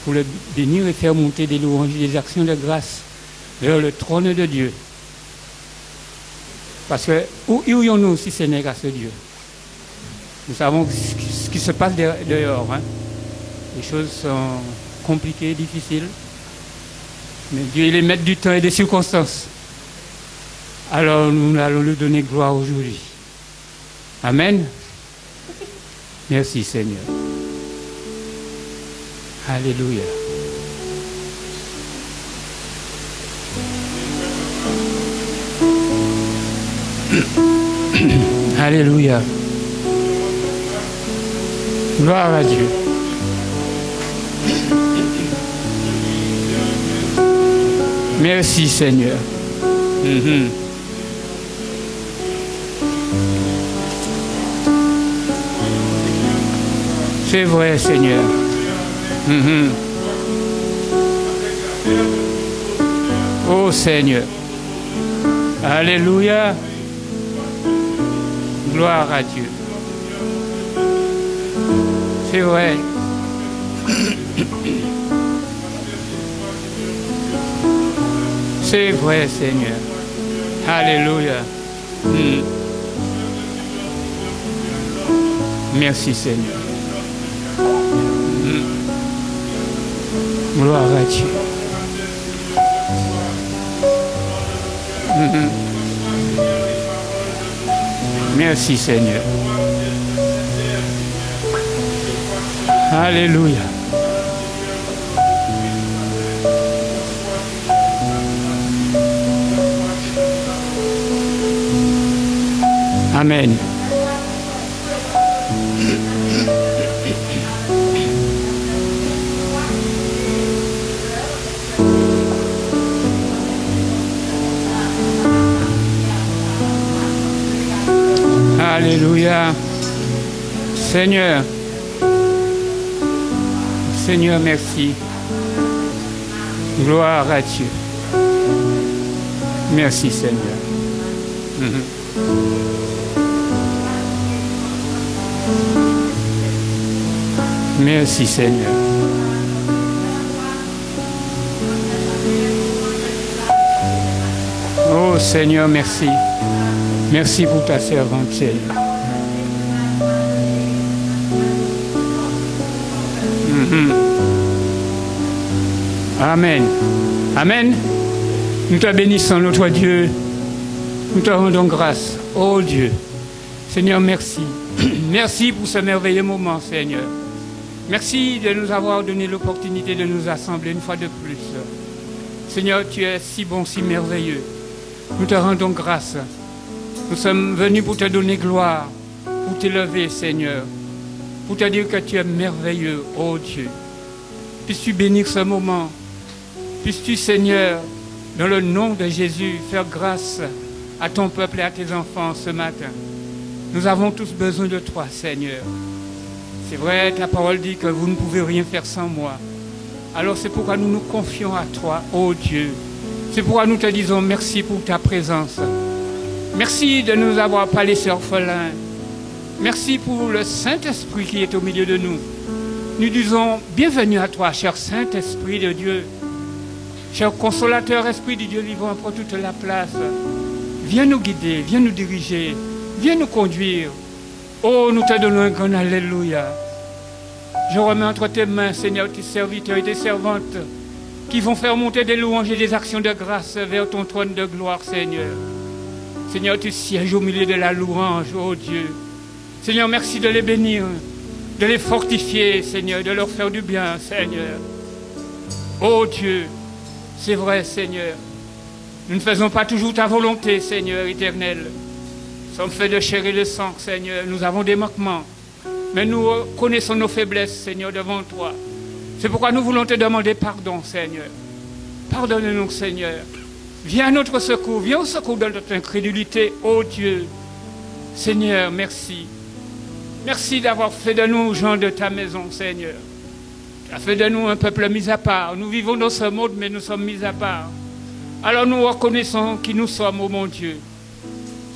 pour le bénir et faire monter des louanges et des actions de grâce vers le trône de Dieu. Parce que où irions-nous si ce n'est grâce à Dieu? Nous savons ce qui se passe dehors. Hein. Les choses sont compliquées, difficiles. Mais Dieu il est maître du temps et des circonstances. Alors nous allons lui donner gloire aujourd'hui. Amen. Merci Seigneur. Alléluia. Alléluia. Gloire à Dieu. Merci Seigneur. C'est vrai Seigneur. Oh Seigneur. Alléluia. Gloire à Dieu. C'est vrai. C'est vrai, Seigneur. Alléluia. Merci, Seigneur. Gloire à Dieu. Merci, Seigneur. Alléluia. Amen. Alléluia. Seigneur. Seigneur, merci. Gloire à Dieu. Merci, Seigneur. Merci, Seigneur. Oh, Seigneur, merci. Merci pour ta servante, Seigneur. Amen. Amen. Nous te bénissons, notre Dieu. Nous te rendons grâce. Oh Dieu. Seigneur, merci. Merci pour ce merveilleux moment, Seigneur. Merci de nous avoir donné l'opportunité de nous assembler une fois de plus. Seigneur, tu es si bon, si merveilleux. Nous te rendons grâce. Nous sommes venus pour te donner gloire, pour t'élever, Seigneur, pour te dire que tu es merveilleux, oh Dieu. Puisses-tu bénir ce moment. Puisses-tu, Seigneur, dans le nom de Jésus, faire grâce à ton peuple et à tes enfants ce matin. Nous avons tous besoin de toi, Seigneur. C'est vrai, ta parole dit que vous ne pouvez rien faire sans moi. Alors c'est pourquoi nous nous confions à toi, ô Dieu. C'est pourquoi nous te disons merci pour ta présence. Merci de nous avoir pas laissés orphelins. Merci pour le Saint-Esprit qui est au milieu de nous. Nous disons bienvenue à toi, cher Saint-Esprit de Dieu. Cher consolateur, Esprit du Dieu vivant, prends toute la place. Viens nous guider, viens nous diriger, viens nous conduire. Oh, nous te donnons un grand alléluia. Je remets entre tes mains, Seigneur, tes serviteurs et tes servantes qui vont faire monter des louanges et des actions de grâce vers ton trône de gloire, Seigneur. Seigneur, tu sièges au milieu de la louange, oh Dieu. Seigneur, merci de les bénir, de les fortifier, Seigneur, de leur faire du bien, Seigneur. Oh Dieu, c'est vrai, Seigneur. Nous ne faisons pas toujours ta volonté, Seigneur éternel. Nous sommes faits de chair et de sang, Seigneur. Nous avons des manquements. Mais nous connaissons nos faiblesses, Seigneur, devant toi. C'est pourquoi nous voulons te demander pardon, Seigneur. Pardonne-nous, Seigneur. Viens à notre secours. Viens au secours de notre incrédulité, ô Dieu. Seigneur, merci. Merci d'avoir fait de nous gens de ta maison, Seigneur. Tu as fait de nous un peuple mis à part. Nous vivons dans ce monde, mais nous sommes mis à part. Alors nous reconnaissons qui nous sommes, ô mon Dieu.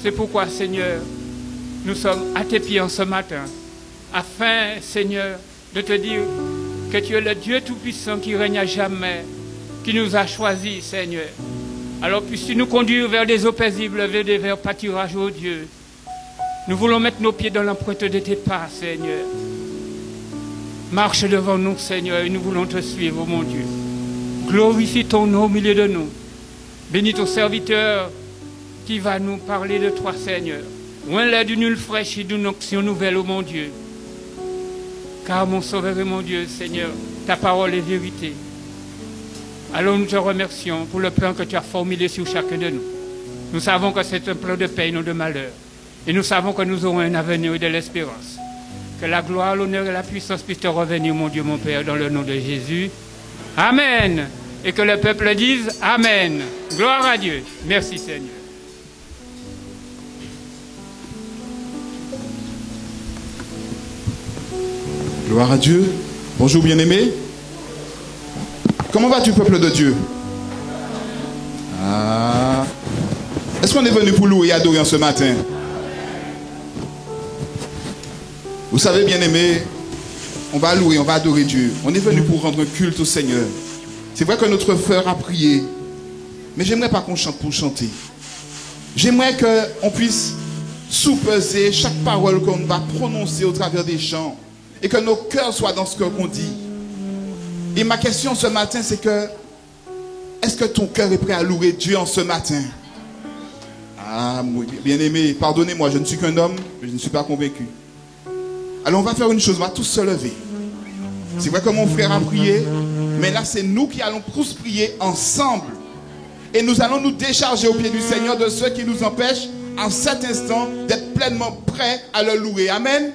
C'est pourquoi, Seigneur, nous sommes à tes pieds en ce matin, afin, Seigneur, de te dire que tu es le Dieu Tout-Puissant qui règne à jamais, qui nous a choisis, Seigneur. Alors puisses-tu nous conduire vers des eaux paisibles, vers pâturage, ô Dieu. Nous voulons mettre nos pieds dans l'empreinte de tes pas, Seigneur. Marche devant nous, Seigneur, et nous voulons te suivre, mon Dieu. Glorifie ton nom au milieu de nous. Bénis ton serviteur qui va nous parler de toi, Seigneur. Loin là d'une huile fraîche et d'une onction nouvelle, ô mon Dieu. Car mon Sauveur et mon Dieu, Seigneur, ta parole est vérité. Alors nous te remercions pour le plan que tu as formulé sur chacun de nous. Nous savons que c'est un plan de paix et non de malheur. Et nous savons que nous aurons un avenir et de l'espérance. Que la gloire, l'honneur et la puissance puissent te revenir, mon Dieu, mon Père, dans le nom de Jésus. Amen. Et que le peuple dise Amen. Gloire à Dieu. Merci, Seigneur. Gloire à Dieu. Bonjour, bien-aimés. Comment vas-tu, peuple de Dieu? Est-ce qu'on est venu pour louer et adorer en ce matin? Vous savez, bien-aimés, on va louer, on va adorer Dieu. On est venu pour rendre un culte au Seigneur. C'est vrai que notre frère a prié, mais j'aimerais pas qu'on chante pour chanter. J'aimerais qu'on puisse sous-peser chaque parole qu'on va prononcer au travers des chants et que nos cœurs soient dans ce qu'on dit. Et ma question ce matin, c'est que est-ce que ton cœur est prêt à louer Dieu en ce matin? Ah, bien-aimé, pardonnez-moi, je ne suis qu'un homme, mais je ne suis pas convaincu. Alors on va faire une chose, on va tous se lever. C'est vrai que mon frère a prié, mais là c'est nous qui allons tous prier ensemble. Et nous allons nous décharger au pied du Seigneur de ceux qui nous empêchent en cet instant d'être pleinement prêts à le louer. Amen.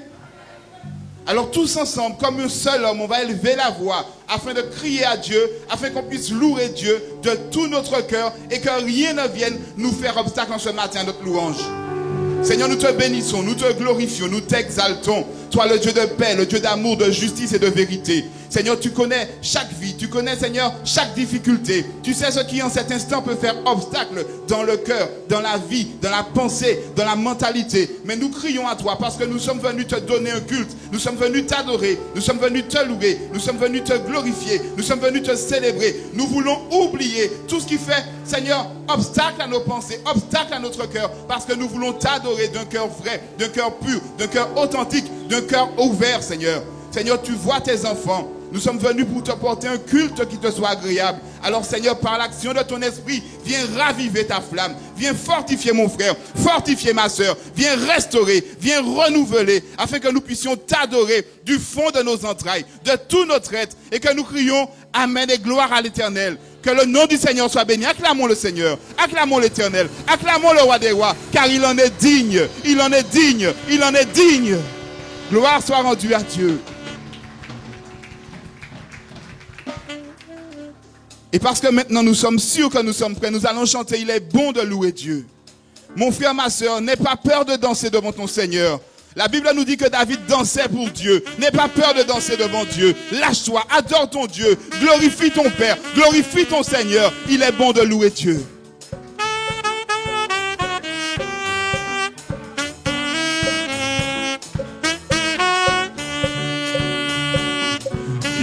Alors tous ensemble, comme un seul homme, on va élever la voix afin de crier à Dieu, afin qu'on puisse louer Dieu de tout notre cœur et que rien ne vienne nous faire obstacle en ce matin à notre louange. Seigneur, nous te bénissons, nous te glorifions, nous t'exaltons. Toi, le Dieu de paix, le Dieu d'amour, de justice et de vérité. Seigneur, tu connais chaque vie, tu connais, Seigneur, chaque difficulté. Tu sais ce qui, en cet instant, peut faire obstacle dans le cœur, dans la vie, dans la pensée, dans la mentalité. Mais nous crions à toi parce que nous sommes venus te donner un culte. Nous sommes venus t'adorer. Nous sommes venus te louer. Nous sommes venus te glorifier. Nous sommes venus te célébrer. Nous voulons oublier tout ce qui fait, Seigneur, obstacle à nos pensées, obstacle à notre cœur, parce que nous voulons t'adorer d'un cœur vrai, d'un cœur pur, d'un cœur authentique, d'un cœur ouvert, Seigneur. Seigneur, tu vois tes enfants. Nous sommes venus pour te porter un culte qui te soit agréable. Alors, Seigneur, par l'action de ton esprit, viens raviver ta flamme. Viens fortifier mon frère, fortifier ma soeur. Viens restaurer, viens renouveler, afin que nous puissions t'adorer du fond de nos entrailles, de tout notre être, et que nous crions Amen et gloire à l'Éternel. Que le nom du Seigneur soit béni. Acclamons le Seigneur, acclamons l'Éternel, acclamons le roi des rois, car il en est digne, il en est digne, il en est digne. Gloire soit rendue à Dieu. Et parce que maintenant nous sommes sûrs que nous sommes prêts, nous allons chanter, il est bon de louer Dieu. Mon frère, ma soeur, n'aie pas peur de danser devant ton Seigneur. La Bible nous dit que David dansait pour Dieu. N'aie pas peur de danser devant Dieu. Lâche-toi, adore ton Dieu, glorifie ton Père, glorifie ton Seigneur. Il est bon de louer Dieu.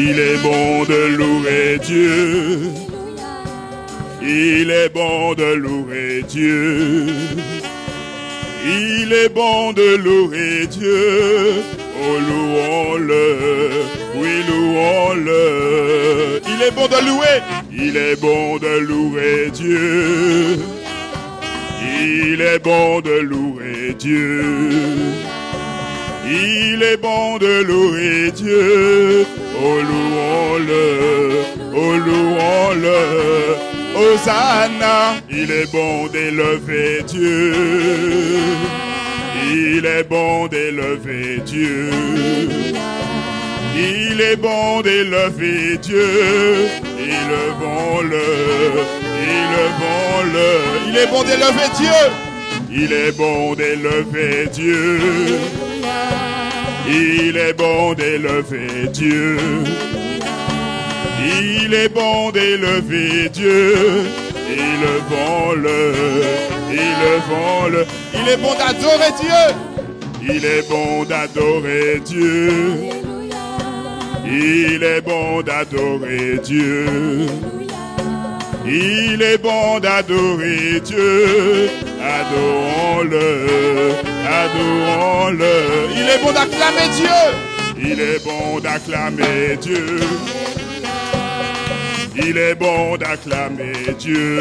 Il est bon de louer Dieu. Il est bon de louer Dieu. Il est bon de louer Dieu. Oh, louons-le. Oui, louons-le. Il est bon de louer. Il est bon de louer Dieu. Il est bon de louer Dieu. Il est bon de louer Dieu. Oh, louons-le, oh, louons-le, Hosanna. Il est bon d'élever Dieu. Il est bon d'élever Dieu. Il est bon d'élever Dieu. Élevons-le, élevons-le. Il est bon d'élever Dieu. Il est bon d'élever Dieu. Il est bon d'élever Dieu. Il est bon d'élever Dieu. Élevons-le, élevons-le. Il est bon d'adorer Dieu. Il est bon d'adorer Dieu. Il est bon d'adorer Dieu. Il est bon d'adorer Dieu. Adorons-le, adorons-le. Il est bon d'acclamer Dieu. Il est bon d'acclamer Dieu. Il est bon d'acclamer Dieu.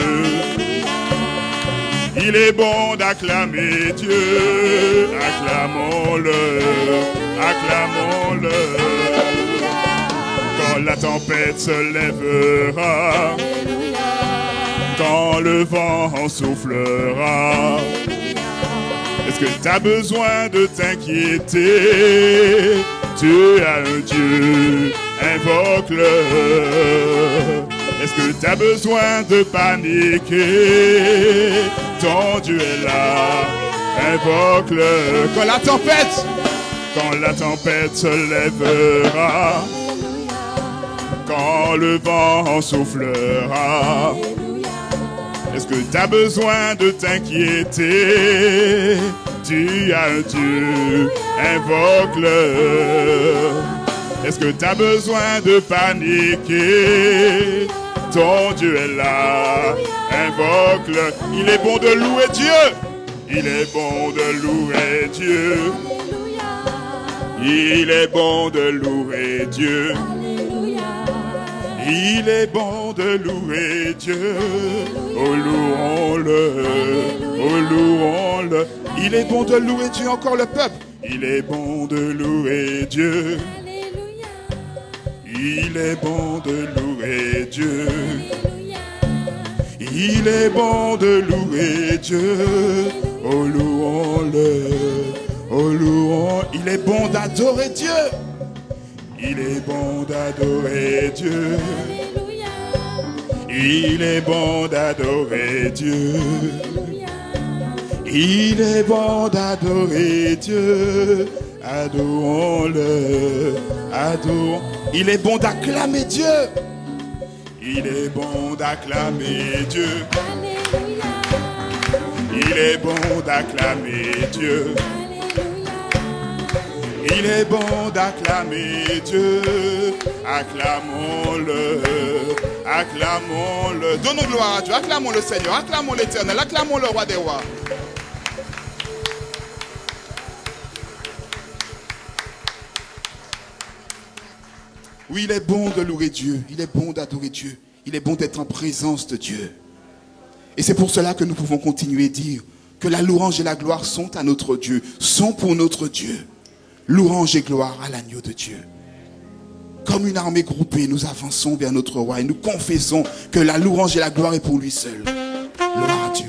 Il est bon d'acclamer Dieu. Acclamons-le, acclamons-le. Quand la tempête se lèvera, quand le vent en soufflera, est-ce que tu as besoin de t'inquiéter? Tu as un Dieu, invoque-le. Est-ce que tu as besoin de paniquer? Ton Dieu est là, invoque-le. Quand la tempête se lèvera, quand le vent en soufflera, est-ce que tu as besoin de t'inquiéter? Tu as un Dieu, invoque-le. Est-ce que tu as besoin de paniquer? Ton Dieu est là, invoque-le. Il est bon de louer Dieu. Il est bon de louer Dieu. Il est bon de louer Dieu. Il est bon de louer Dieu. Oh, louons-le, oh, louons-le. Il est bon de louer Dieu, encore le peuple. Il est bon de louer Dieu. Il est bon de louer Dieu. Il est bon de louer Dieu. Oh, louons-le, oh, louons. Il est bon d'adorer Dieu. Il est bon d'adorer Dieu. Il est bon d'adorer Dieu. Il est bon d'adorer Dieu. Adorons-le, adorons. Il est bon d'acclamer Dieu. Il est bon d'acclamer Dieu. Il est bon d'acclamer Dieu. Il est bon d'acclamer Dieu. Acclamons-le, acclamons-le. Donnons gloire à Dieu. Acclamons le Seigneur, acclamons l'Éternel, acclamons le Roi des Rois. Oui, il est bon de louer Dieu. Il est bon d'adorer Dieu. Il est bon d'être en présence de Dieu. Et c'est pour cela que nous pouvons continuer à dire que la louange et la gloire sont à notre Dieu, sont pour notre Dieu. Louange et gloire à l'agneau de Dieu. Comme une armée groupée, nous avançons vers notre roi et nous confessons que la louange et la gloire est pour lui seul. Gloire à Dieu.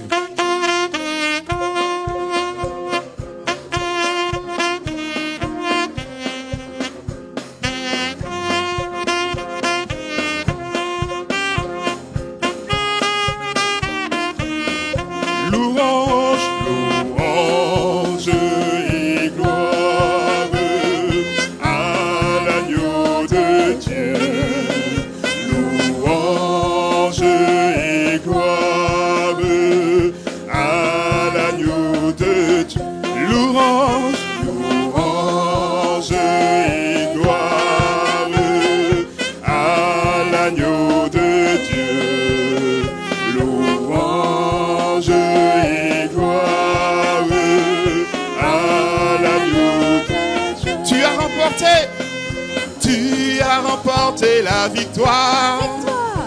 La victoire,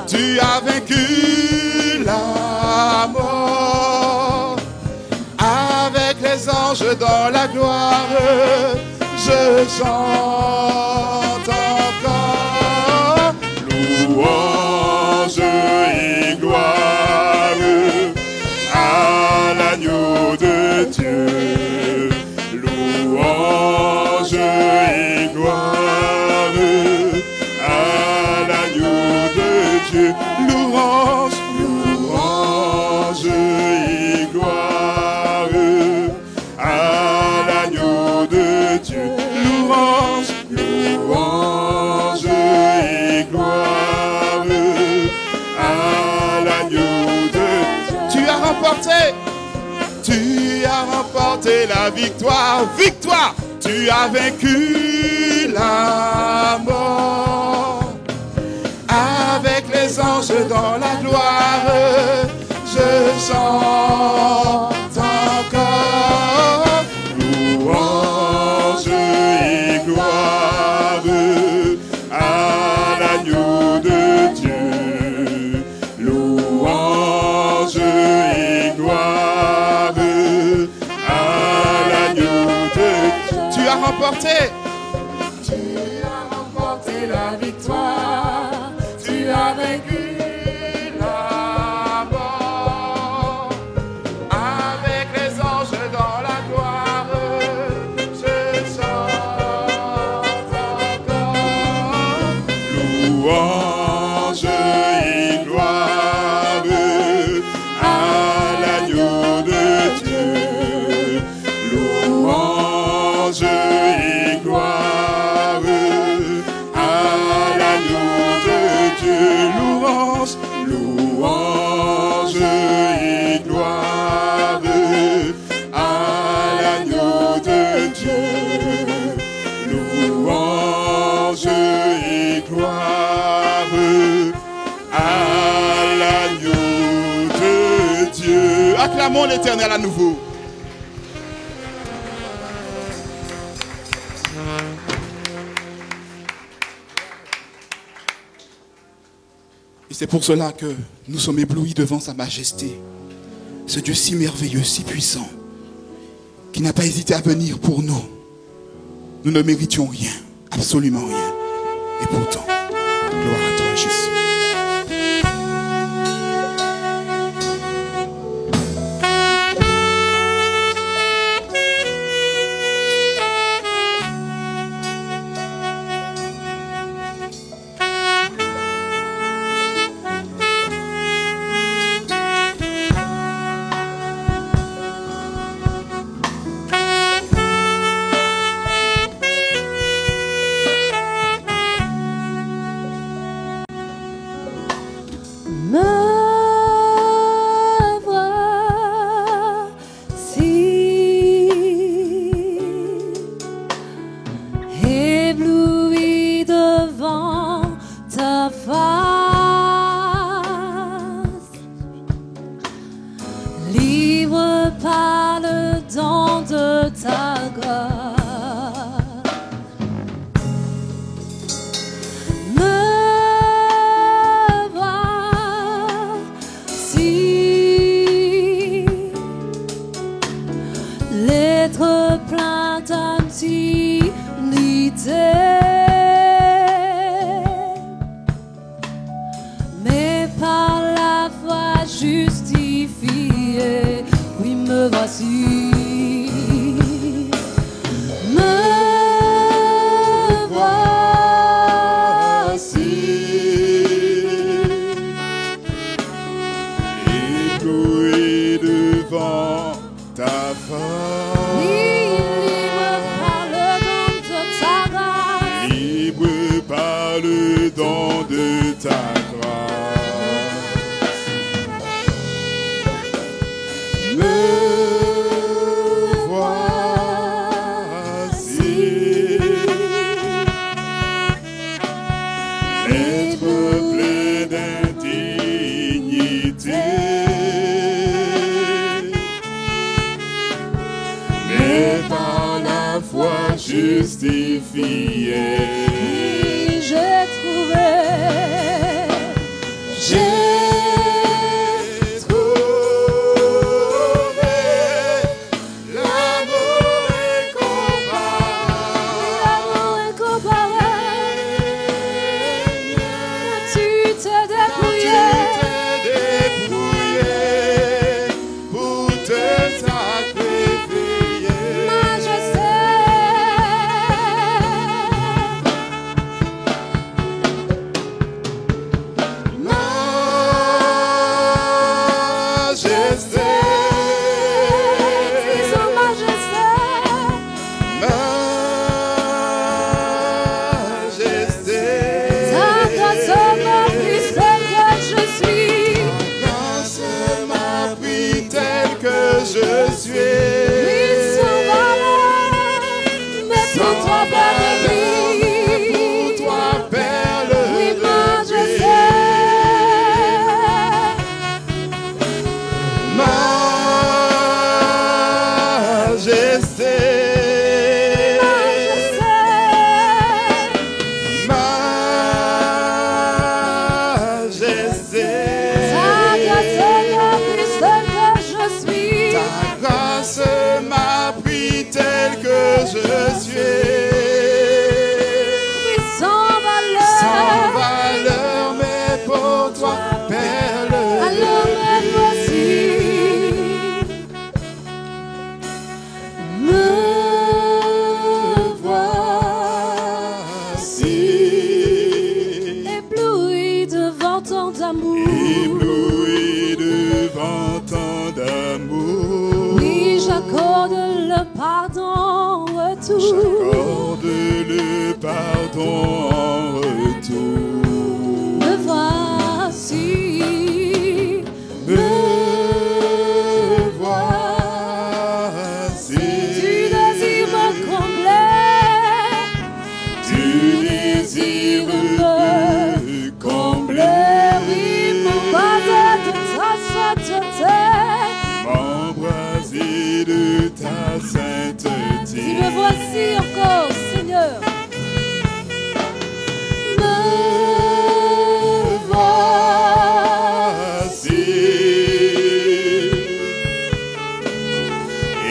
tu as vaincu la mort. Avec les anges dans la gloire, je chante encore. Louange et gloire à l'agneau de Dieu. Louange et gloire. Louange, louange et gloire à l'agneau de Dieu. Louange, louange et gloire à l'agneau de Dieu. Tu as remporté la victoire. Victoire, Tu as vaincu la mort. Avec les anges dans la gloire, je chante encore. Louange et gloire à l'agneau de Dieu. Louange et gloire à l'agneau de Dieu. Tu as remporté. Tu as remporté la victoire. Tu as vaincu la mort. Avec les anges dans la gloire, je chante encore. Louange et gloire à l'agneau de Dieu. Louange et gloire à l'agneau de Dieu. Louange, louange et gloire à l'agneau de Dieu. Louange et gloire à l'agneau de Dieu. Acclamons l'Éternel à nouveau. Et c'est pour cela que nous sommes éblouis devant sa majesté. Ce Dieu si merveilleux, si puissant, qui n'a pas hésité à venir pour nous. Nous ne méritions rien, absolument rien. Et pourtant, gloire à toi, Jésus. Ébloui devant ta face, libre par le don de ta grâce. Me voici, l'être plein d'intimité, mais par la foi justifié. Oui, me voici. Me voici. Ébloui devant ta face. Libre par le don de ta grâce. Libre par le don de ta grâce. Me voici. Être plein d'indignité, mais par la foi justifié. J'ai trouvé l'amour incomparable. tu t'es dépouillé. Pour te sacrifier. Majesté, tant d'amour. ébloui devant tant d'amour. Oui, j'accorde le pardon en retour. J'accorde le pardon en retour. Me voici. Me voici. Tu désires me combler. Tu désires me combler. Oui, m'embraser de ta sainteté. M'embraser de ta sainteté. Si me voici encore, Seigneur. Me voici.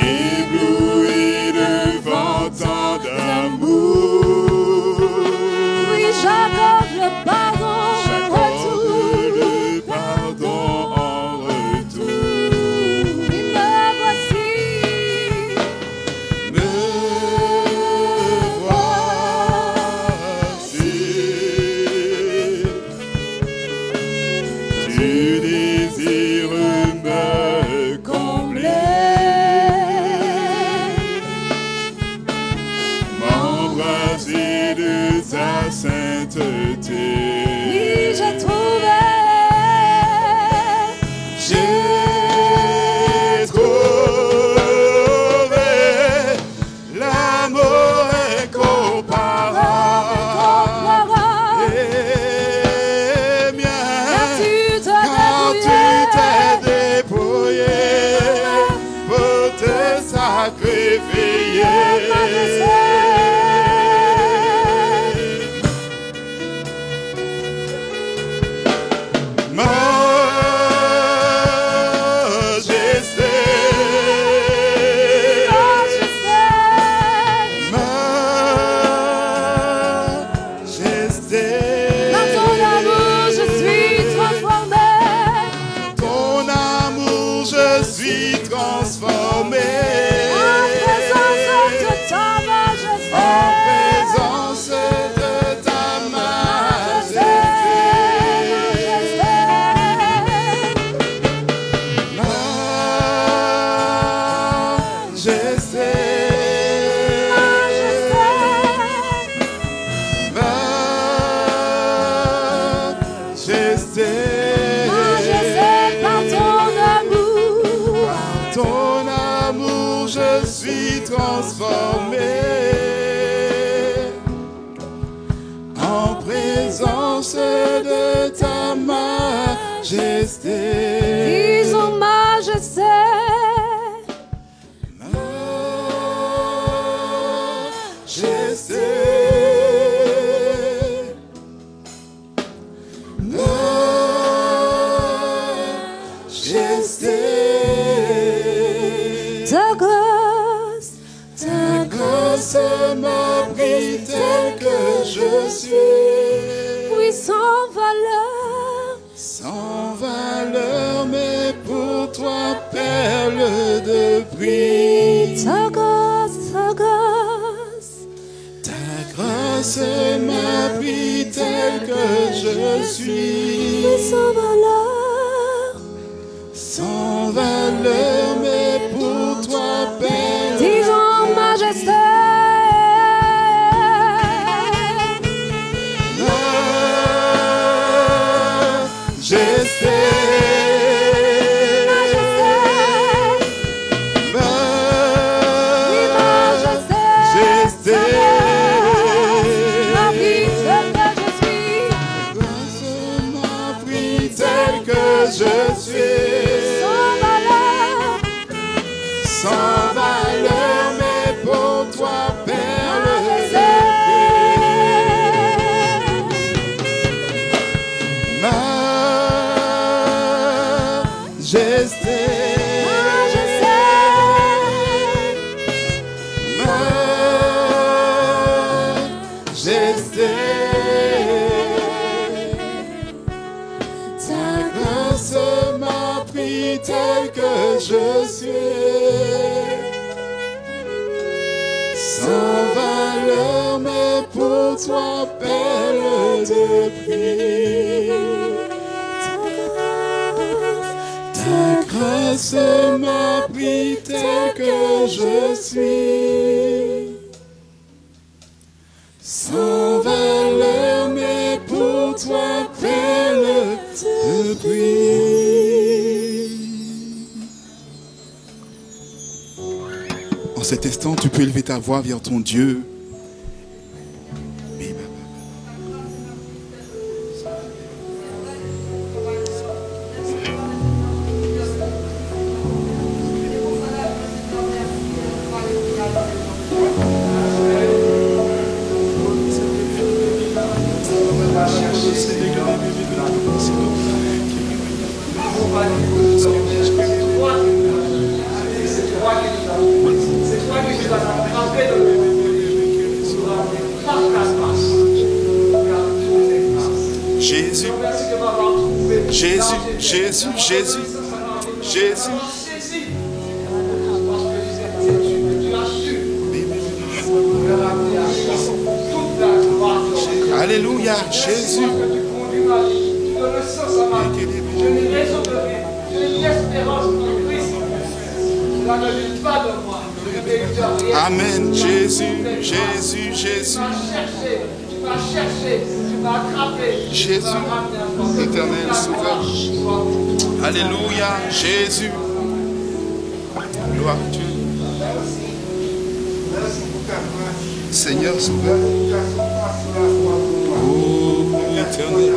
Ébloui devant tant d'amour. Oui, j'accorde le pardon en J'accorde retour. le pardon en retour. Oui, me voici. Me voici. Tu désires me combler. M'embraser de ta sainteté. Oui, j'ai trouvé. J'ai trouvé l'amour incomparable et mien. Quand tu t'es dépouillé pour te sacrifier. Dans ton amour, je suis transformé. Ton amour, je suis transformé. En présence de ta majesté. En présence de ta majesté. Majesté, par ton amour. Ton amour, je suis transformé. En présence de ta majesté. Disons majesté. Ta grâce m'a pris tel que je suis. oui, sans valeur. Sans valeur, mais pour toi, perle de prix. Ta grâce, ta grâce. Ta grâce m'a pris tel que je suis. Oui, sans valeur. Sans valeur, mais pour toi, perle. Disons majesté. Majesté. Je suis Sans valeur. sans valeur, mais pour toi, perle de majesté. Majesté. Ta grâce m'a pris tel que je suis. Sans valeur, mais pour toi, perle de prix. grâce m'a pris tel que je suis. Sans valeur, mais pour toi, tel te prie. En cet instant, tu peux élever ta voix vers ton Dieu. Jésus, Jésus, Jésus, Jésus, Jésus. Alléluia, Jésus. Amen, Jésus, Jésus, Jésus. Tu vas chercher, tu vas attraper. Jésus, éternel sauveur. Alléluia, Jésus. Gloire à Dieu. Seigneur sauveur. Oh, éternel.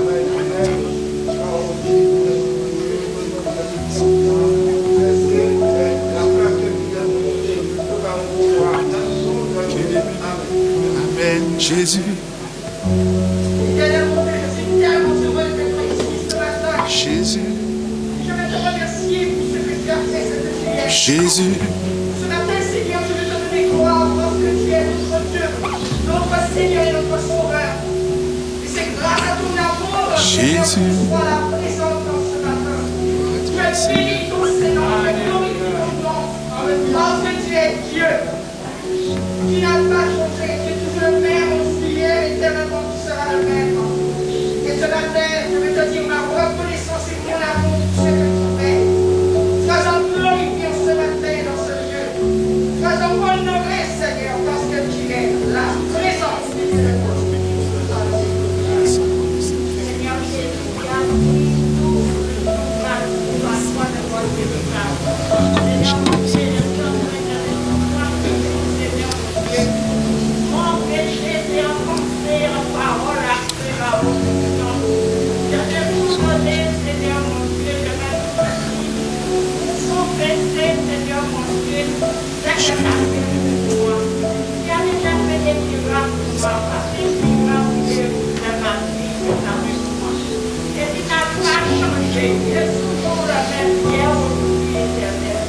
Amen, Jésus. Jésus. Je vais te remercier pour ce que tu as fait cette prière. Jésus. Ce matin, Seigneur, je vais te donner gloire parce que tu es notre Dieu, notre Seigneur et notre Sauveur. Et c'est grâce à ton amour, Seigneur, que tu sois là présent dans ce matin. Tu es béni, ton Seigneur, tu es glorifié ton nom, parce que tu es Dieu. Tu n'as pas changé, tu es toujours le même, aussi hier, éternellement, tu seras le même. Et ce matin, je vais te dire ma reconnaissance et mon amour pour ce que tu fais. Sois-en glorifié ce matin dans ce lieu. Sois-en honoré, Seigneur, parce que tu es la présence de Dieu. Seigneur Jésus, qui a pris tout la foi de votre état. Seigneur mon Dieu, je t'offre Seigneur mon Dieu. Mon péché, c'est en pensée, en parole, après la route. Je te pardonne, Seigneur mon Dieu, je m'apprécie. Confessez, Seigneur mon Dieu, ce que tu as fait pour moi. Tu as déjà fait des miracles pour moi, parce que tu m'as fait de ma vie, de ta vie pour moi. Et tu n'as pas changé, tu es toujours la même hier, aujourd'hui, éternel.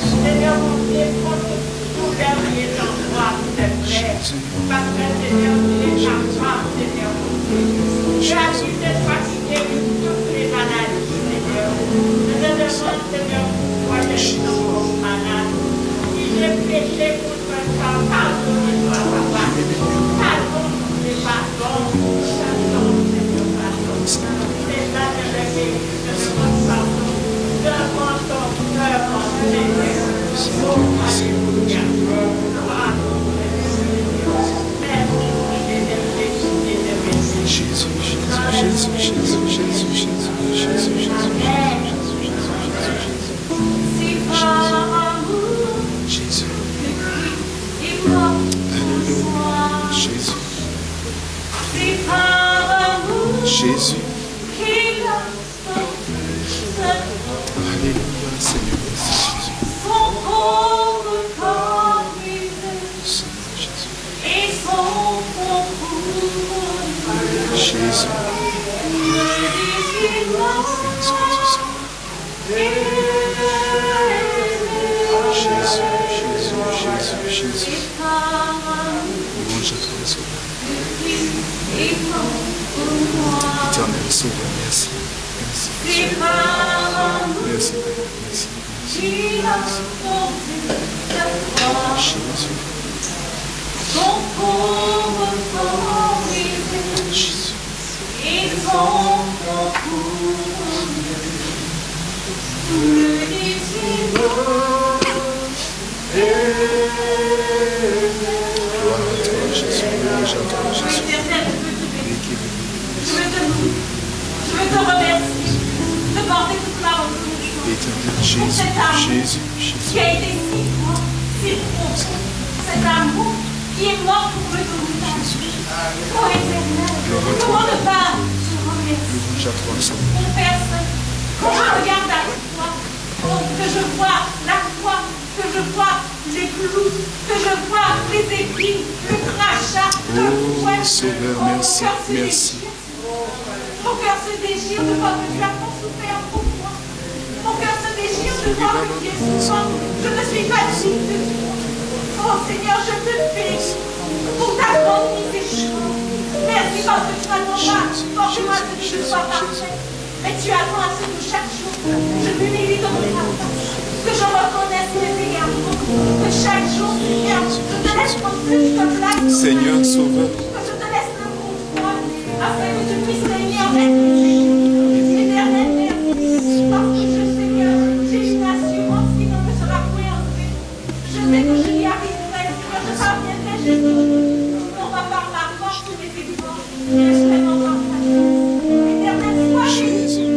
Seigneur mon Dieu, prends tout dernier dans toi, s'il te plaît. Parce que, Seigneur, tu es capable, Seigneur mon Dieu. Tu as su te fatiguer de toutes les maladies, Seigneur. Je te demande, Seieur, pour toi, je suis encore malade. Si j'ai péché contre toi, pardonne-moi, papa. Pardon, c'est pardon. Pardon, Seigneur, pardon. C'est là que je vais je demande pardon. Je demande ton cœur, mon Seigneur. Oh, alléluia. Jésus, Jésus, Jésus, Jésus, Jésus, Jésus, Jésus, Jésus. Jésus. Alléluia, Seigneur. Jésus. Jésus. Louange à toi, Sauveur. Éternel Sauveur, merci. Merci. Merci, Père. Merci. Jésus. Jésus. pour cet amour qui a été si grand, si profond, cet amour qui est mort pour me donner. Oh Éternel, comment ne pas te remercier? Mon Père Saint, quand je regarde la croix, que je vois la croix, que je vois les clous, que je vois les épines, le crachat, le fouet, mon cœur se déchire. Mon cœur se déchire de voir que tu as tant souffert pour moi. Mon cœur se déchire de voir que tu es souffrant. Je ne suis pas digne de toi. Oh Seigneur, je te bénis pour ta grande miséricorde. Merci parce que tu n'attends pas forcément à ce que je sois parfait. Mais tu attends à ce que chaque jour, je m'humilie dans ton partage. Que je reconnaisse mes égarements. Que chaque jour, Seigneur, je te laisse prendre plus de place. Seigneur Sauveur. Que je te laisse le contrôle afin que tu puisses régner en maître. Éternel, merci. Parce que je, Seigneur, j'ai une assurance qui ne me sera point enlevée. Je sais que je y arriverai, Seigneur, je parviendrai Jésus. Non pas par ma force ou mes efforts, mais seulement par ta grâce. Éternel, sois Jésus.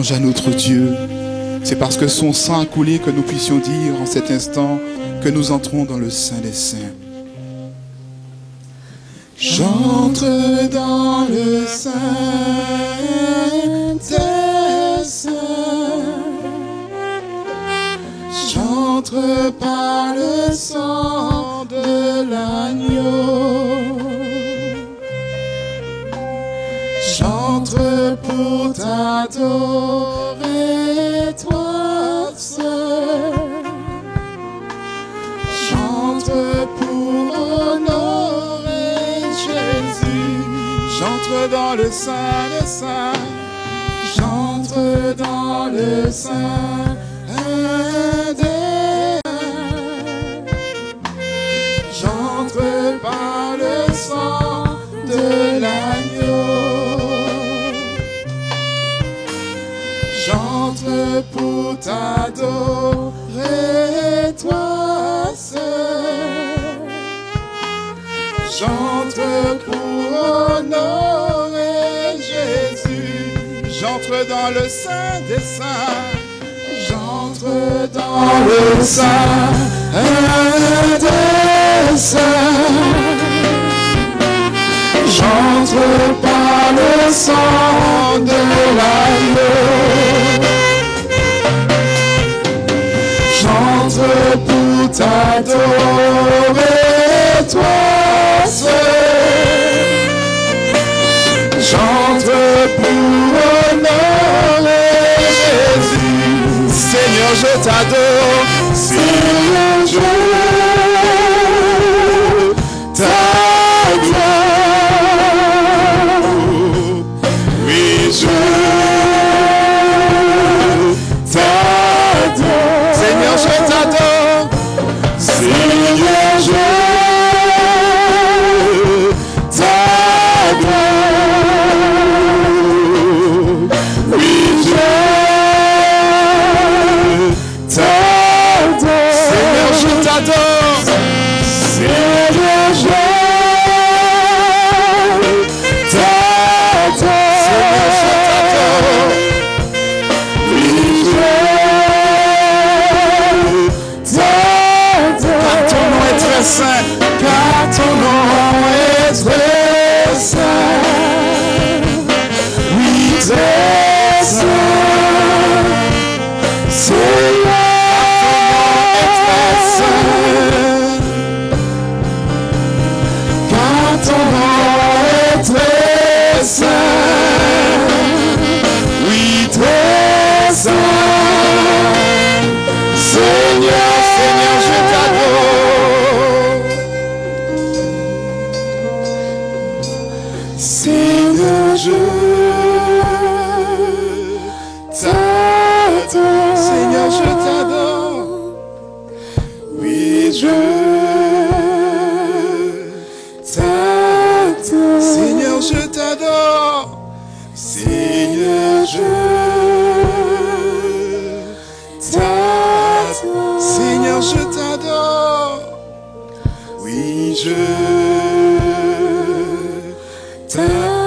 À notre Dieu, c'est parce que son sang a coulé que nous puissions dire en cet instant que nous entrons dans le Saint des Saints. J'entre dans le Saint des Saints, j'entre par le sang de l'agneau. J'entre pour t'adorer, toi seul. J'entre pour honorer Jésus. J'entre dans le Saint des Saints. J'entre dans le Saint des Saints. J'entre par le sang de l'agneau. J'entre pour t'adorer, toi seul. J'entre pour honorer Jésus. J'entre dans le Saint des Saints. J'entre dans le Saint des Saints. J'entre par le sang de l'agneau. J'entre pour t'adorer, toi seul. J'entre pour honorer Jésus. Seigneur, je t'adore. Seigneur, je t'adore. Seigneur, je t'adore. Seigneur, je t'adore. Oui, je t'adore.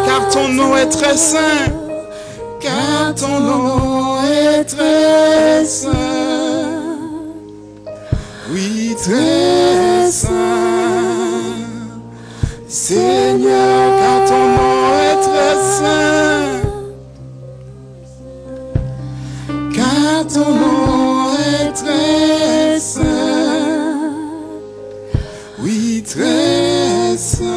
car ton nom est très saint, car ton nom est très saint, oui très saint, Seigneur, car ton nom est très saint, car ton nom est très saint, oui très saint,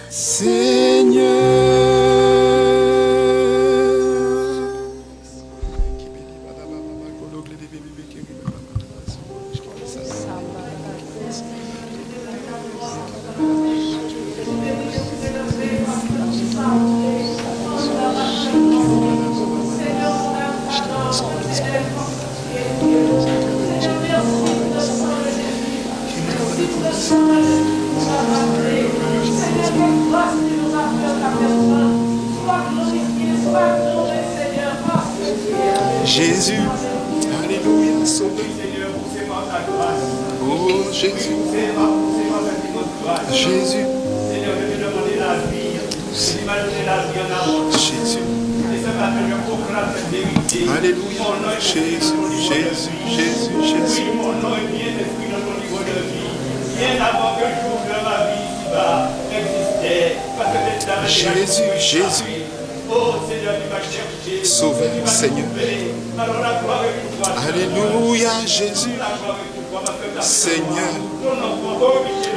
Seigneur. Jésus, alléluia, sauve. Oh Jésus, Jésus, Jésus, alléluia, Jésus, Jésus, Jésus, Jésus. Mon nom est bien écrit dans ton livre de vie. Bien avant que le jour de ma vie ici-bas existait, parce que Jésus, Jésus. Oh Seigneur, tu m'as cherché. Sauveur, Seigneur. Alors la gloire est pour toi. Alléluia, Jésus. La gloire est pour toi, parce que ta Seigneur. ton enfant, oh,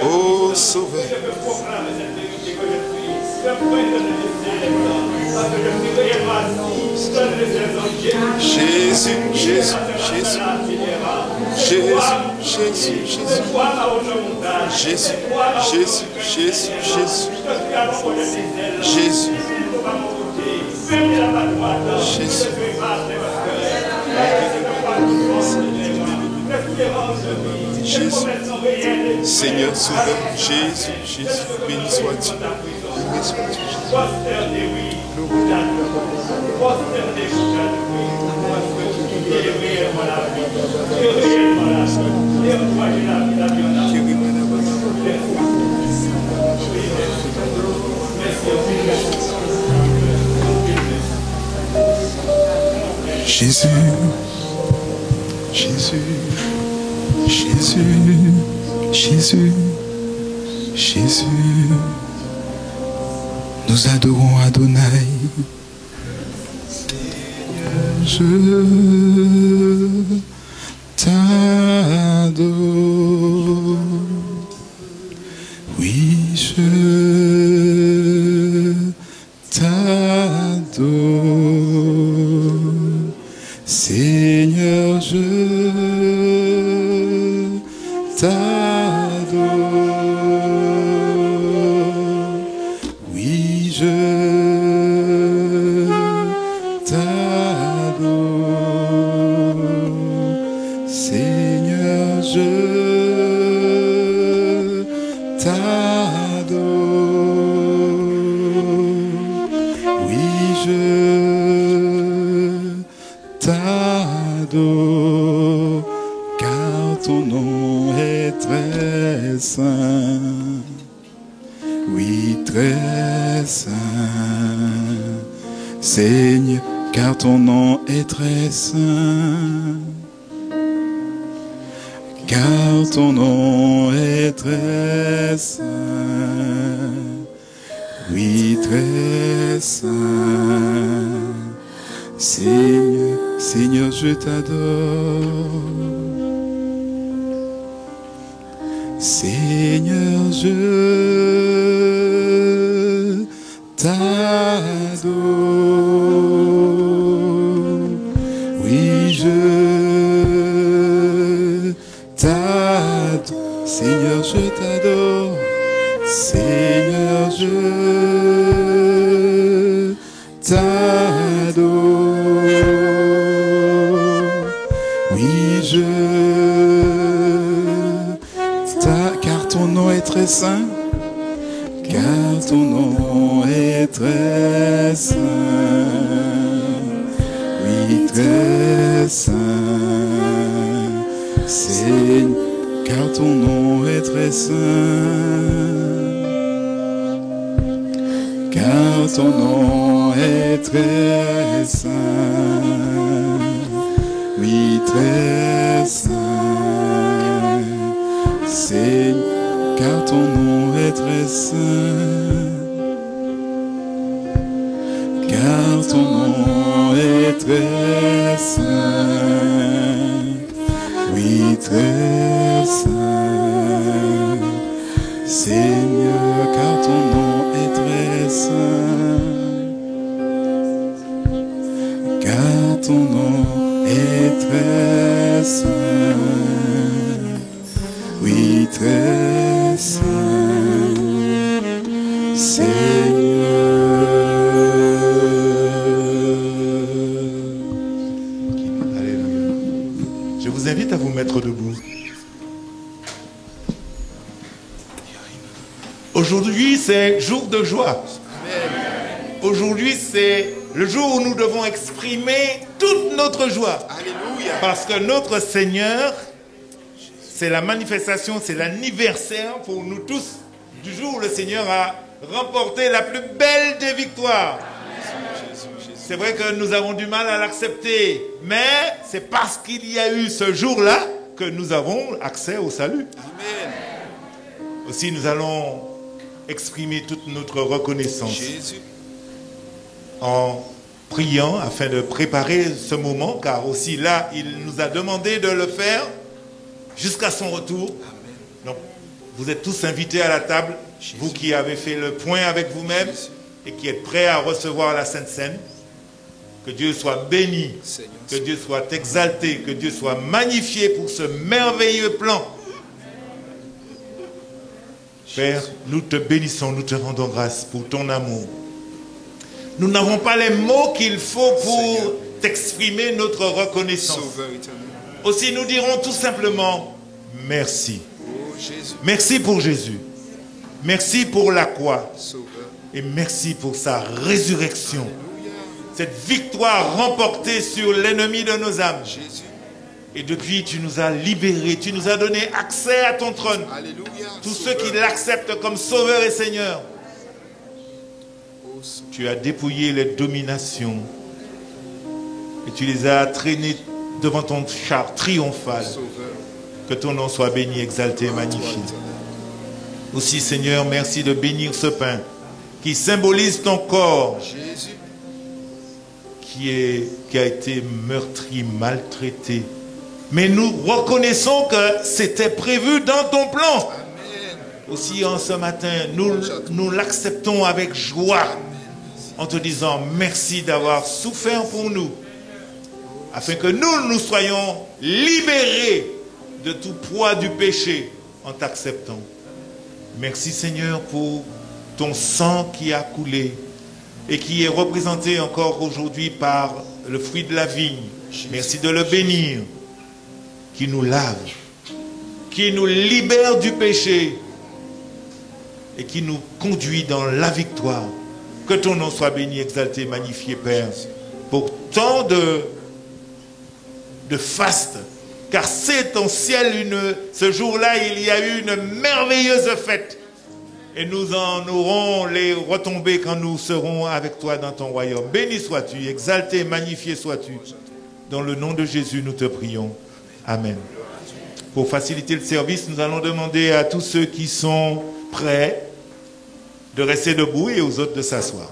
Oh, Sauveur. je veux proclamer cette vérité que je suis. Je peux donner des célèbres, parce que je suis réellement assis. Donne les célèbres, Jésus, Jésus, Jésus. Jésus, Jésus, Jésus. Jésus, Jésus, Jésus, Jésus. Jésus. Jésus. Jésus. Seigneur Sauveur, Jésus, Jésus, béni sois-tu. Béni sois-tu, Jésus, Jésus, Jésus, Jésus, Jésus, nous adorons Adonai. Je t'adore, oui, je t'adore, Seigneur, je t'adore, oui, je t'adore, Seigneur, je t'adore, oui, je t'adore, car ton nom est très saint, oui, très saint, Seigneur, car ton nom est très saint, car ton nom est très saint, oui, très saint, Seigneur, Seigneur, je t'adore, Seigneur, je t'adore, oui, je t'adore, Seigneur, je t'adore, Seigneur, je t'adore, oui, car ton nom est très saint, car ton nom est très saint, oui, très saint, Seigneur, car ton nom est très saint. Car ton nom est très saint, oui très saint, Seigneur, car ton nom est très saint, car ton nom est très saint, oui très saint, Seigneur, car ton nom est très saint, car ton nom est très saint, oui très saint, Seigneur. Alléluia. Je vous invite à vous mettre debout. Aujourd'hui, c'est jour de joie. Aujourd'hui, c'est le jour où nous devons exprimer toute notre joie. Alléluia. Parce que notre Seigneur, c'est la manifestation, c'est l'anniversaire pour nous tous du jour où le Seigneur a remporté la plus belle des victoires. C'est vrai que nous avons du mal à l'accepter, mais c'est parce qu'il y a eu ce jour-là que nous avons accès au salut. Amen. Aussi, nous allons exprimer toute notre reconnaissance Jésus. en priant afin de préparer ce moment, car aussi là, il nous a demandé de le faire jusqu'à son retour. Donc, vous êtes tous invités à la table, vous qui avez fait le point avec vous-même et qui êtes prêts à recevoir la Sainte Seine. Que Dieu soit béni, que Dieu soit exalté, que Dieu soit magnifié pour ce merveilleux plan. Père, nous te bénissons, nous te rendons grâce pour ton amour. Nous n'avons pas les mots qu'il faut pour t'exprimer notre reconnaissance. Sauveur éternel. Aussi, nous dirons tout simplement merci. Oh Jésus. Merci pour Jésus. Merci pour la croix. Sauveur. Et merci pour sa résurrection. Alléluia. Cette victoire remportée sur l'ennemi de nos âmes. Jésus. Et depuis, tu nous as libérés. Tu nous as donné accès à ton trône. Alléluia. Tous ceux qui l'acceptent comme Sauveur et Seigneur. Oh, Sauveur. Tu as dépouillé les dominations. Et tu les as traînés devant ton char triomphal. Sauveur. Que ton nom soit béni, exalté, magnifié. Toi, éternel. Aussi, Seigneur, merci de bénir ce pain qui symbolise ton corps Jésus. qui a été meurtri, maltraité. Mais nous reconnaissons que c'était prévu dans ton plan. Amen. Aussi, en ce matin, nous l'acceptons avec joie en te disant merci d'avoir souffert pour nous, afin que nous soyons libérés de tout poids du péché en t'acceptant. Merci Seigneur pour ton sang qui a coulé et qui est représenté encore aujourd'hui par le fruit de la vigne. Merci de le bénir, qui nous lave, qui nous libère du péché et qui nous conduit dans la victoire. Que ton nom soit béni, exalté, magnifié, Père, pour tant de faste. Car c'est ton ciel, ce jour-là, il y a eu une merveilleuse fête. Et nous en aurons les retombées quand nous serons avec toi dans ton royaume. Béni sois-tu, exalté, magnifié sois-tu. Dans le nom de Jésus, nous te prions. Amen. Pour faciliter le service, nous allons demander à tous ceux qui sont prêts de rester debout et aux autres de s'asseoir.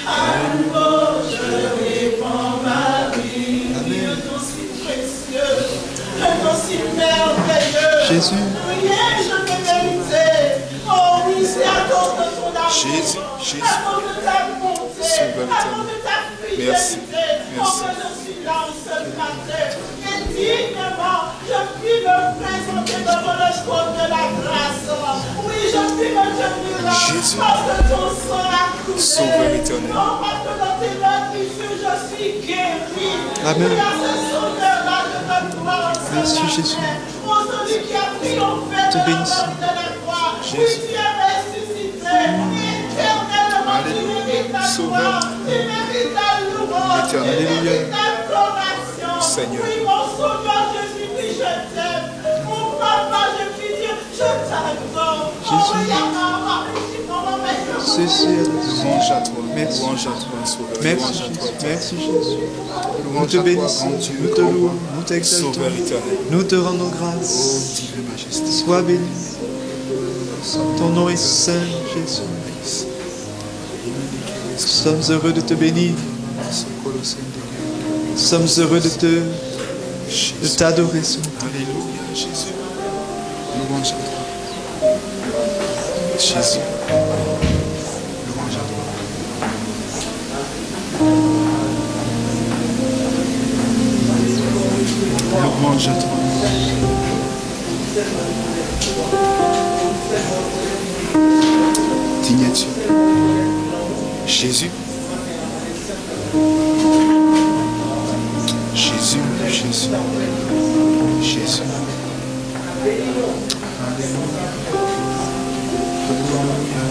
À nouveau, je réponds ma vie. Jésus. Rien je ne méritais. Oh oui, c'est à cause de ton amour. Jésus, Jésus. À cause de ta bonté. Sauveur À cause de ta fidélité. Merci, Oh, que je suis là en ce matin. Et dignement, je puis me présenter devant le trône de la grâce. Oui, je puis me tenir là. Jésus. Parce que ton sang a coulé. Sauveur éternel. Non, parce que dans tes mains, je suis guéri. Amen. Et à ce sauveur-là, je te gloire en ce Merci, matin. Jésus. Oh, celui qui a triomphé Te de la bénisse. mort de la croix. Oui, Jésus. tu es ressuscité. Éternellement, tu Alléluia. mérites la Sauveur. gloire. Tu mérites la louange. Tu Éternel. mérites l'adoration. Seigneur. Oui, mon sauveur, Jésus-Christ, je t'aime. Mon papa, je puis dire, je t'adore. Jésus. Ceci est Louange à toi. Merci. Louange à toi, Sauveur. Merci Louange à toi. Jésus. Merci Jésus. Nous Louange te à toi, bénissons, grand Dieu, nous te grand louons, roi. nous t'exaltons. Sauveur éternel. Nous te rendons Oh, grâce. divine majesté. Sois béni. Ton nom est saint, Jésus. Nous sommes heureux de te bénir. Nous sommes heureux de t'adorer, Seigneur. Alléluia, Jésus. Louange à toi. Jésus. Louange à toi. Louange à toi. Digne es-tu. Jésus. Jésus, Jésus. Jésus. Alléluia.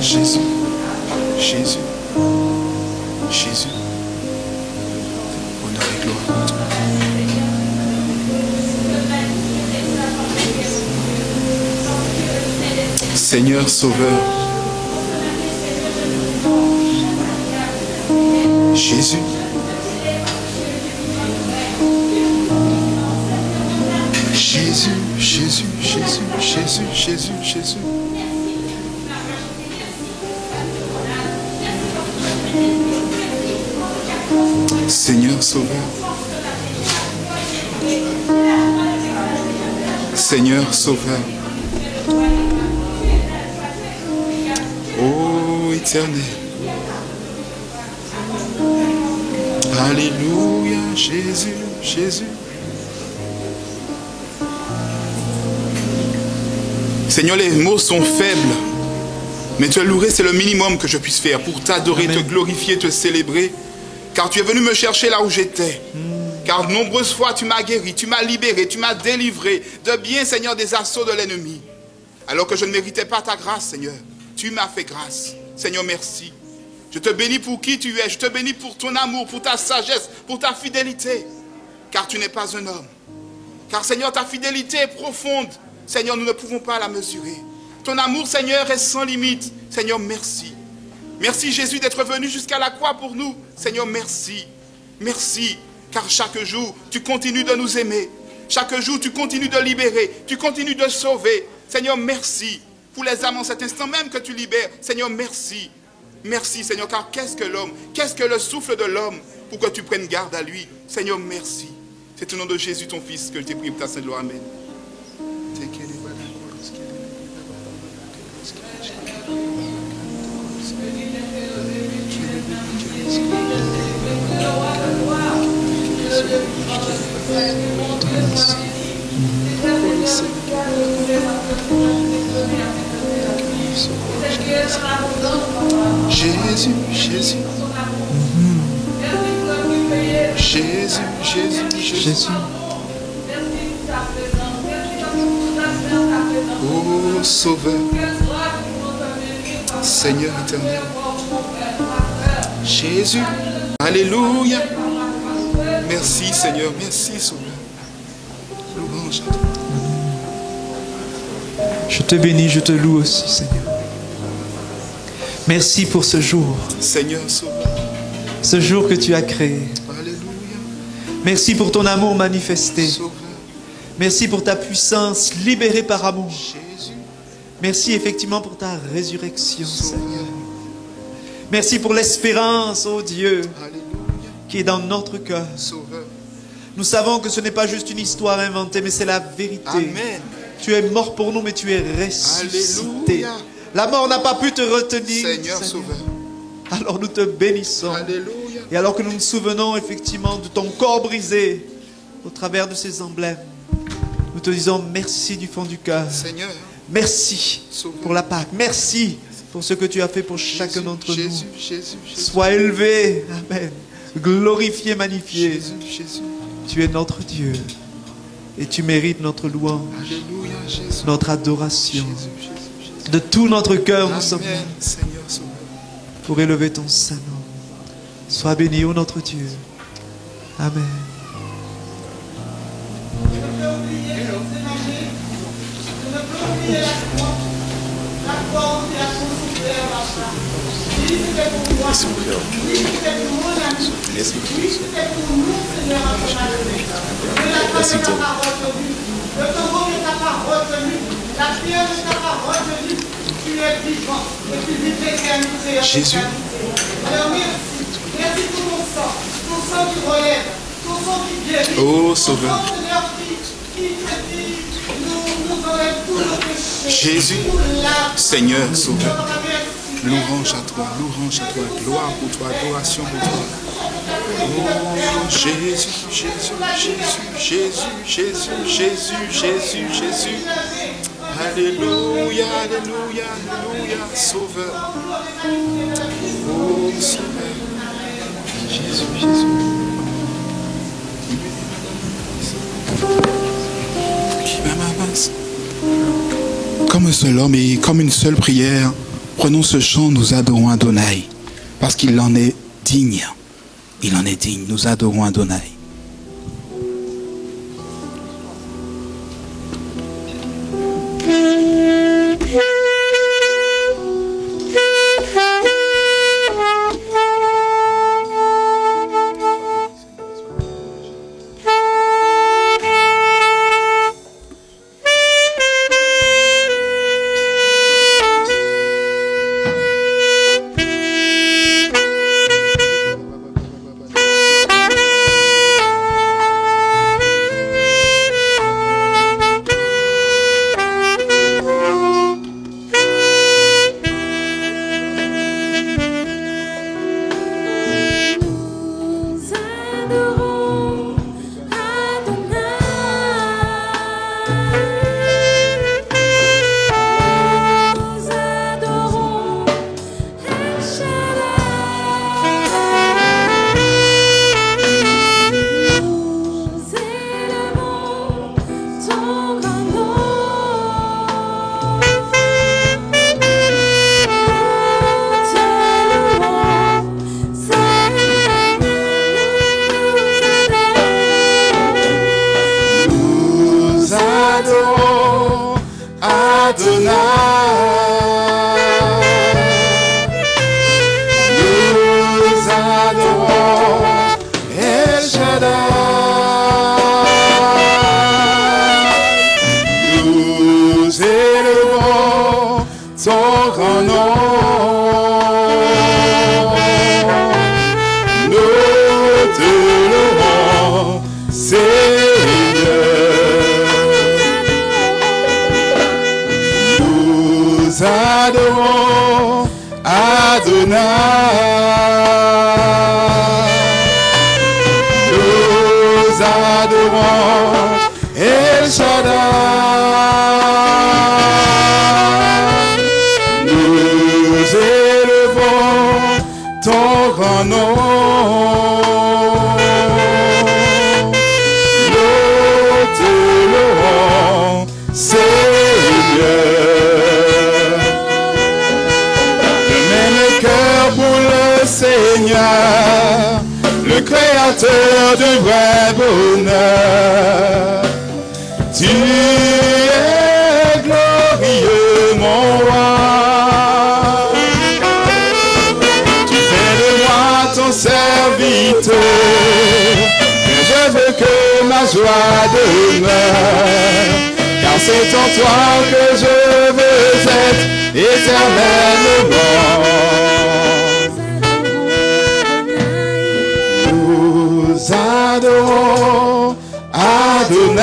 Jésus. Jésus. Jésus. Honneur et gloire à toi. Seigneur Sauveur. Jésus. Jésus, Jésus, Jésus, Jésus, Jésus, Jésus. Seigneur Sauveur. Seigneur Sauveur. Oh éternel. Alléluia, Jésus, Jésus. Seigneur, les mots sont faibles, mais te louer, c'est le minimum que je puisse faire pour t'adorer, Amen. te glorifier, te célébrer, car tu es venu me chercher là où j'étais. Car nombreuses fois tu m'as guéri, tu m'as libéré, tu m'as délivré de bien, Seigneur, des assauts de l'ennemi. Alors que je ne méritais pas ta grâce, Seigneur. Tu m'as fait grâce. Seigneur, merci. Je te bénis pour qui tu es. Je te bénis pour ton amour, pour ta sagesse, pour ta fidélité. Car tu n'es pas un homme. Car, Seigneur, ta fidélité est profonde. Seigneur, nous ne pouvons pas la mesurer. Ton amour, Seigneur, est sans limite. Seigneur, merci. Merci, Jésus, d'être venu jusqu'à la croix pour nous. Seigneur, merci. Merci. Car chaque jour, tu continues de nous aimer. Chaque jour, tu continues de libérer. Tu continues de sauver. Seigneur, merci. Pour les âmes en cet instant même que tu libères. Seigneur, merci. Merci, Seigneur, car qu'est-ce que l'homme? Qu'est-ce que le souffle de l'homme pour que tu prennes garde à lui? Seigneur, merci. C'est au nom de Jésus, ton Fils, que je t'ai prié pour ta sainte gloire. Amen. Jésus, Jésus. Jésus, Jésus, Jésus. Jésus. Oh, Sauveur. Seigneur éternel. Jésus. Alléluia. Merci, Seigneur. Merci, Sauveur. Louange à toi. Je te bénis, je te loue aussi, Seigneur. Merci pour ce jour, Seigneur, Sauveur. ce jour que tu as créé. Alléluia. Merci pour ton amour manifesté. Sauveur. Merci pour ta puissance libérée par amour. Jésus. Merci effectivement pour ta résurrection, Seigneur. Sauveur. Merci pour l'espérance, ô Dieu, Alléluia. qui est dans notre cœur. Sauveur. Nous savons que ce n'est pas juste une histoire inventée, mais c'est la vérité. Amen. Tu es mort pour nous, mais tu es ressuscité. Alléluia. La mort n'a pas pu te retenir. Seigneur Sauveur. Alors nous te bénissons. Alléluia. Et alors que nous nous souvenons effectivement de ton corps brisé au travers de ces emblèmes, nous te disons merci du fond du cœur. Seigneur. Merci Sauveur. pour la Pâque. Merci pour ce que tu as fait pour chacun d'entre nous. Jésus, Jésus, Jésus. Sois élevé. Amen. Glorifié, magnifié. Jésus, Jésus. Tu es notre Dieu. Et tu mérites notre louange, Alléluia, Jésus. notre adoration. Jésus, Jésus, Jésus. De tout notre cœur, nous sommes Amen, là Seigneur Sauveur. pour élever ton saint nom. Sois béni, ô notre Dieu. Amen. Jésus. Alors merci pour ton sang qui relève, ton sang qui guérit. Oh, Sauveur. Ton sang, Seigneur, qui nous enlève tous nos péchés. Jésus. Nous lave. Seigneur Sauveur. Merci. Louange à toi, gloire pour toi, adoration pour toi. Oh, Jésus, Jésus, Jésus, Jésus, Jésus, Jésus, Jésus. Alléluia, Alléluia, Alléluia, Sauveur. Oh, Sauveur. Jésus, Jésus. Comme un seul homme et comme une seule prière, prenons ce chant, nous adorons Adonai, parce qu'il en est digne. Il en est digne, nous adorons Adonai. De vrai bonheur, tu es glorieux mon roi, tu fais de moi ton serviteur, mais je veux que ma joie demeure, car c'est en toi que je veux être éternellement. Nous adorons Adonai.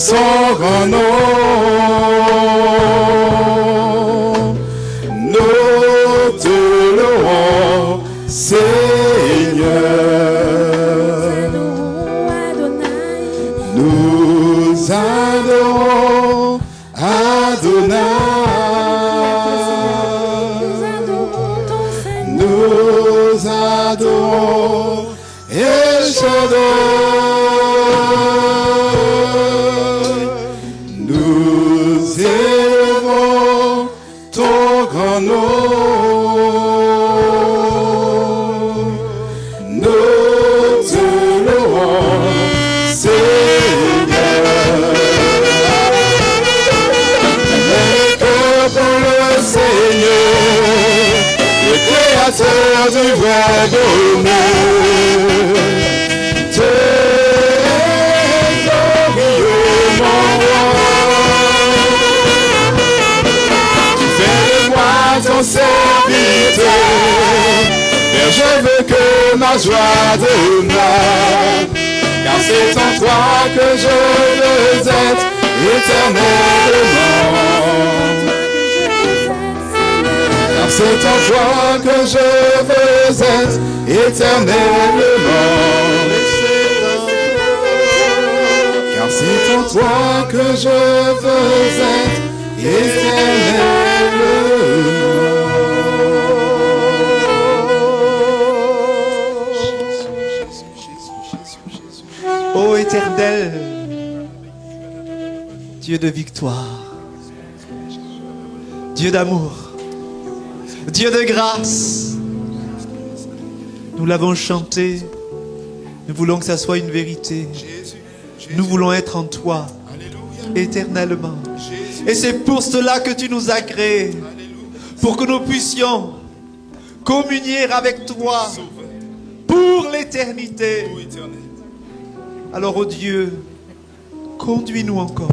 ton grand nom. Nous te louons, Seigneur. Nous adorons Adonai. Nous adorons El Shaddai. Nous élevons ton grand nom. Nous te louons, Seigneur. Les cœurs pour le Seigneur, le Créateur du vrai bonheur. Te glorieux, mon roi. Tu fais de moi ton serviteur. Père, je veux que ma joie demeure. Car c'est en toi que je veux être éternellement. Car c'est en toi que je veux être éternellement. Car c'est en toi que je veux être éternellement. Ô Éternel, Dieu de victoire, Dieu d'amour, Dieu de grâce, nous l'avons chanté, nous voulons que ça soit une vérité. Nous voulons être en toi éternellement. Et c'est pour cela que tu nous as créés, pour que nous puissions communier avec toi pour l'éternité. Alors, ô Dieu, conduis-nous encore.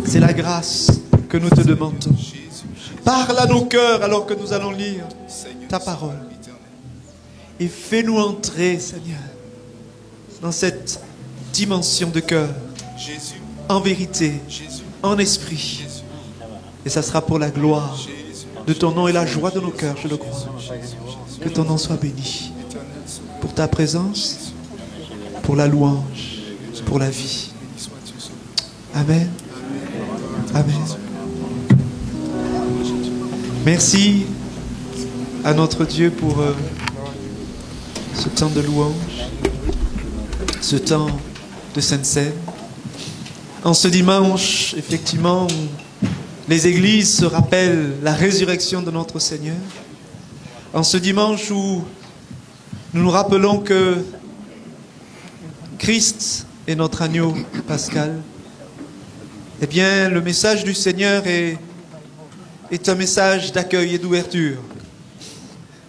C'est la grâce que nous te demandons. Parle à nos cœurs alors que nous allons lire ta parole. Et fais-nous entrer, Seigneur, dans cette dimension de cœur, en vérité, en esprit. Et ça sera pour la gloire de ton nom et la joie de nos cœurs, je le crois. Que ton nom soit béni. Pour ta présence, pour la louange, pour la vie. Amen. Amen. Merci à notre Dieu pour ce temps de louange, ce temps de Sainte Seine. En ce dimanche, effectivement, où les églises se rappellent la résurrection de notre Seigneur. En ce dimanche où nous nous rappelons que Christ est notre agneau pascal. Eh bien, le message du Seigneur est un message d'accueil et d'ouverture.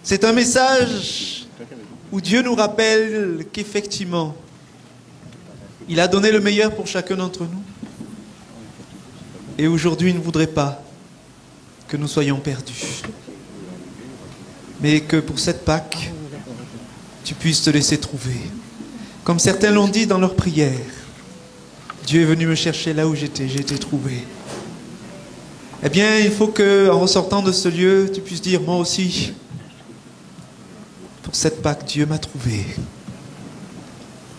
C'est un message où Dieu nous rappelle qu'effectivement, il a donné le meilleur pour chacun d'entre nous. Et aujourd'hui, il ne voudrait pas que nous soyons perdus. Mais que pour cette Pâque, tu puisses te laisser trouver. Comme certains l'ont dit dans leur prière, Dieu est venu me chercher là où j'étais, j'ai été trouvé. Eh bien, il faut que, en ressortant de ce lieu, tu puisses dire, moi aussi, pour cette Pâque, Dieu m'a trouvé.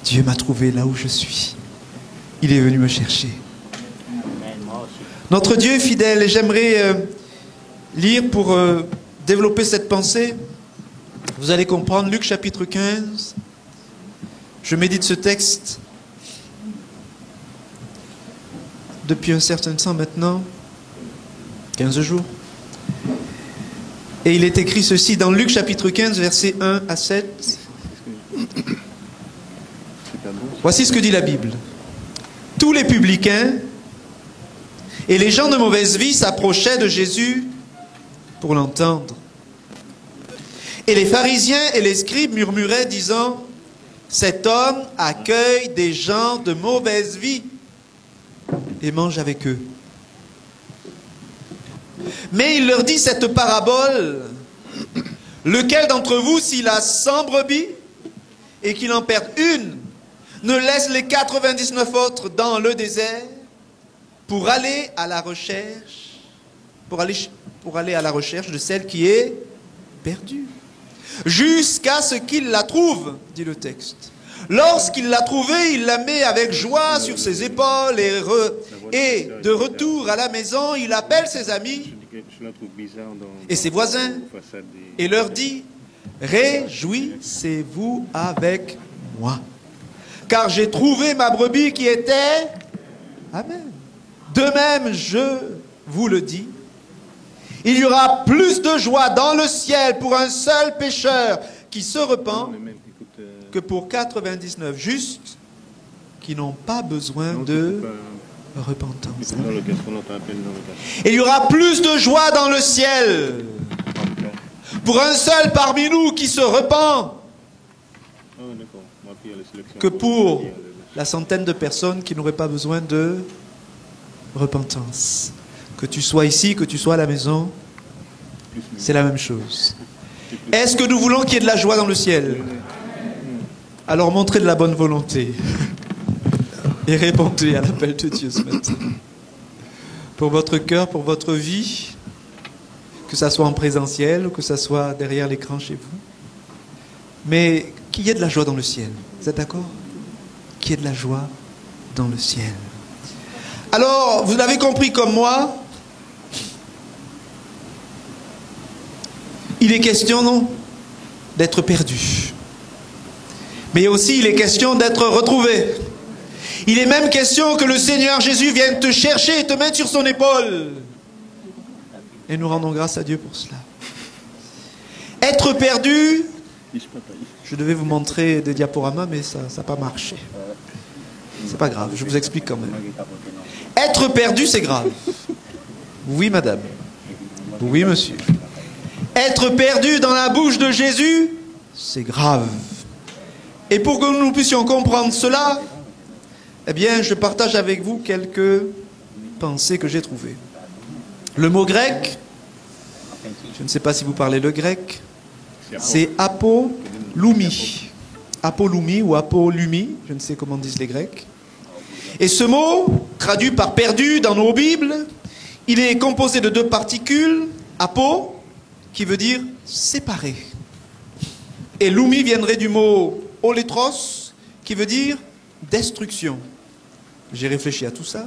Dieu m'a trouvé là où je suis. Il est venu me chercher. Notre Dieu est fidèle et j'aimerais lire pour développer cette pensée. Vous allez comprendre Luc chapitre 15. Je médite ce texte depuis un certain temps maintenant, 15 jours. Et il est écrit ceci dans Luc chapitre 15, versets 1 à 7. Voici ce que dit la Bible. Tous les publicains et les gens de mauvaise vie s'approchaient de Jésus pour l'entendre. Et les pharisiens et les scribes murmuraient, disant, « Cet homme accueille des gens de mauvaise vie et mange avec eux. » Mais il leur dit cette parabole, « Lequel d'entre vous, s'il a 100 brebis, et qu'il en perd une, ne laisse les 99 autres dans le désert pour aller à la recherche, pour aller à la recherche de celle qui est perdue. Jusqu'à ce qu'il la trouve, dit le texte. Lorsqu'il l'a trouvée, il la met avec joie sur ses épaules et de retour à la maison, il appelle ses amis et ses voisins et leur dit: réjouissez-vous avec moi, car j'ai trouvé ma brebis qui était... Amen. De même, je vous le dis, il y aura plus de joie dans le ciel pour un seul pécheur qui se repent que pour 99 justes qui n'ont pas besoin de repentance. Il y aura plus de joie dans le ciel pour un seul parmi nous qui se repent que pour la centaine de personnes qui n'auraient pas besoin de repentance. Que tu sois ici, que tu sois à la maison, c'est la même chose. Est-ce que nous voulons qu'il y ait de la joie dans le ciel? Alors montrez de la bonne volonté et répondez à l'appel de Dieu ce matin. Pour votre cœur, pour votre vie, que ça soit en présentiel ou que ça soit derrière l'écran chez vous. Mais qu'il y ait de la joie dans le ciel. Vous êtes d'accord? Qu'il y ait de la joie dans le ciel. Alors, vous l'avez compris comme moi, il est question, non, d'être perdu. Mais aussi, il est question d'être retrouvé. Il est même question que le Seigneur Jésus vienne te chercher et te mettre sur son épaule. Et nous rendons grâce à Dieu pour cela. Être perdu, je devais vous montrer des diaporamas, mais ça n'a pas marché. C'est pas grave, je vous explique quand même. Être perdu, c'est grave. Oui, madame. Oui, monsieur. Être perdu dans la bouche de Jésus, c'est grave. Et pour que nous puissions comprendre cela, eh bien, je partage avec vous quelques pensées que j'ai trouvées. Le mot grec, je ne sais pas si vous parlez le grec, c'est apolumi. Apolumi ou apolumi, je ne sais comment disent les Grecs. Et ce mot, traduit par perdu dans nos Bibles, il est composé de deux particules, apo, qui veut dire séparé. Et lumi viendrait du mot olétros, qui veut dire destruction. J'ai réfléchi à tout ça.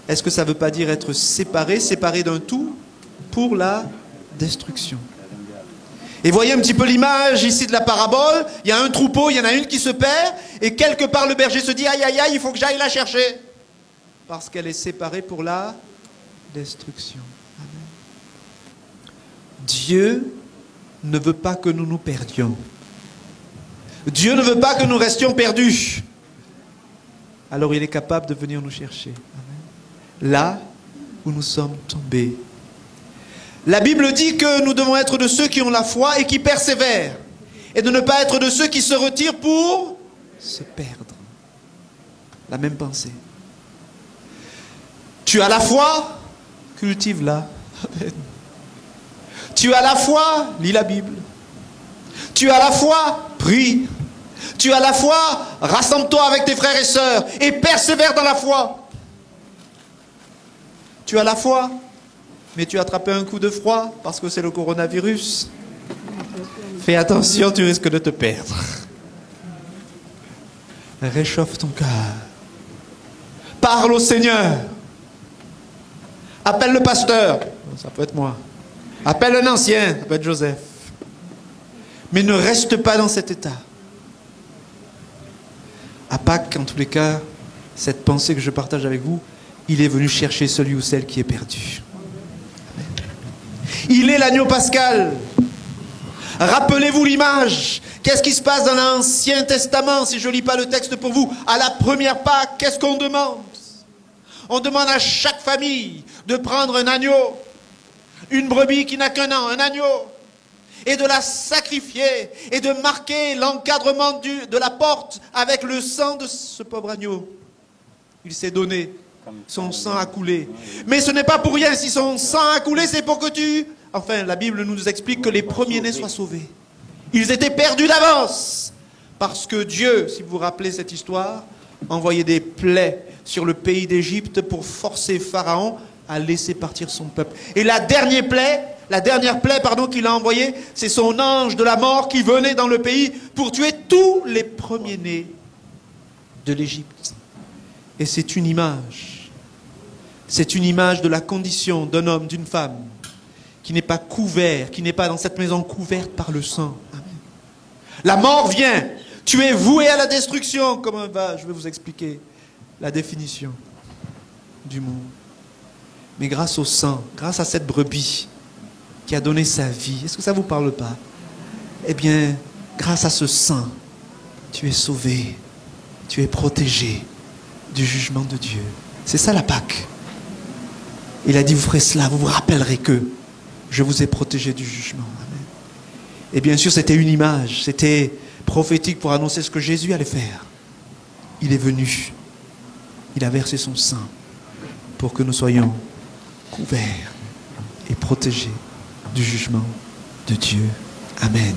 Est-ce que ça ne veut pas dire être séparé, séparé d'un tout, pour la destruction? Et voyez un petit peu l'image ici de la parabole. Il y a un troupeau, il y en a une qui se perd, et quelque part le berger se dit: aïe aïe aïe, il faut que j'aille la chercher. Parce qu'elle est séparée pour la destruction. Amen. Dieu ne veut pas que nous nous perdions. Dieu ne veut pas que nous restions perdus. Alors il est capable de venir nous chercher. Amen. Là où nous sommes tombés. La Bible dit que nous devons être de ceux qui ont la foi et qui persévèrent. Et de ne pas être de ceux qui se retirent pour se perdre. La même pensée. Tu as la foi, cultive-la. Amen. Tu as la foi, lis la Bible. Tu as la foi, prie. Tu as la foi, rassemble-toi avec tes frères et sœurs et persévère dans la foi. Tu as la foi, mais tu as attrapé un coup de froid parce que c'est le coronavirus. Fais attention, tu risques de te perdre. Réchauffe ton cœur. Parle au Seigneur. Appelle le pasteur. Ça peut être moi. Appelle un ancien. Ça peut être Joseph. Mais ne reste pas dans cet état. À Pâques, en tous les cas, cette pensée que je partage avec vous, il est venu chercher celui ou celle qui est perdu. Il est l'agneau pascal. Rappelez-vous l'image. Qu'est-ce qui se passe dans l'Ancien Testament, si je ne lis pas le texte pour vous? À la première Pâques, qu'est-ce qu'on demande? On demande à chaque famille de prendre un agneau, une brebis qui n'a qu'un an, un agneau, et de la sacrifier, et de marquer l'encadrement de la porte avec le sang de ce pauvre agneau. Il s'est donné. Son sang a coulé. Mais ce n'est pas pour rien. Si son sang a coulé, c'est pour que Enfin, la Bible nous explique que les premiers-nés soient sauvés. Ils étaient perdus d'avance. Parce que Dieu, si vous vous rappelez cette histoire, envoyait des plaies sur le pays d'Égypte pour forcer Pharaon à laisser partir son peuple. Et la dernière plaie qu'il a envoyée, c'est son ange de la mort qui venait dans le pays pour tuer tous les premiers-nés de l'Égypte. Et c'est une image de la condition d'un homme, d'une femme, qui n'est pas couvert, qui n'est pas dans cette maison couverte par le sang. Amen. La mort vient. Tu es voué à la destruction. Comment va? Je vais vous expliquer la définition du mot. Mais grâce au sang, grâce à cette brebis qui a donné sa vie, est-ce que ça ne vous parle pas? Eh bien, grâce à ce sang, tu es sauvé, tu es protégé du jugement de Dieu. C'est ça la Pâque. Il a dit, vous ferez cela, vous vous rappellerez que je vous ai protégé du jugement. Amen. Et bien sûr, c'était une image, c'était prophétique pour annoncer ce que Jésus allait faire. Il est venu, il a versé son sang pour que nous soyons couverts et protégés du jugement de Dieu. Amen.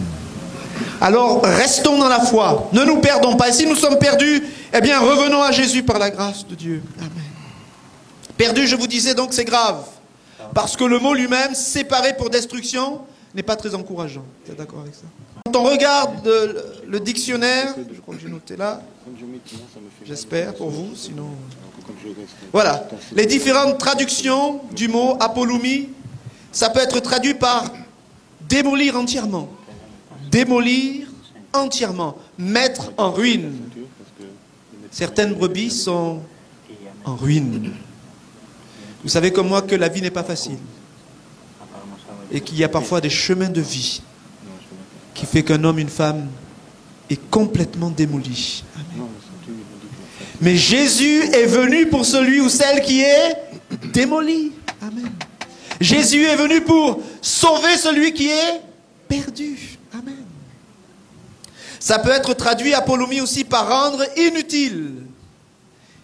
Alors, restons dans la foi, ne nous perdons pas. Et si nous sommes perdus, eh bien, revenons à Jésus par la grâce de Dieu. Amen. Perdu, je vous disais donc, c'est grave. Parce que le mot lui-même, séparé pour destruction, n'est pas très encourageant. Vous êtes d'accord avec ça? Quand on regarde le dictionnaire, je crois que j'ai noté là, j'espère pour vous, sinon... Voilà, les différentes traductions du mot apolumie, ça peut être traduit par démolir entièrement. Démolir entièrement, mettre en ruine. Certaines brebis sont en ruine. Vous savez comme moi que la vie n'est pas facile. Et qu'il y a parfois des chemins de vie qui fait qu'un homme, une femme est complètement démoli. Amen. Mais Jésus est venu pour celui ou celle qui est démoli. Amen. Jésus est venu pour sauver celui qui est perdu. Amen. Ça peut être traduit, apolumie aussi, par rendre inutile.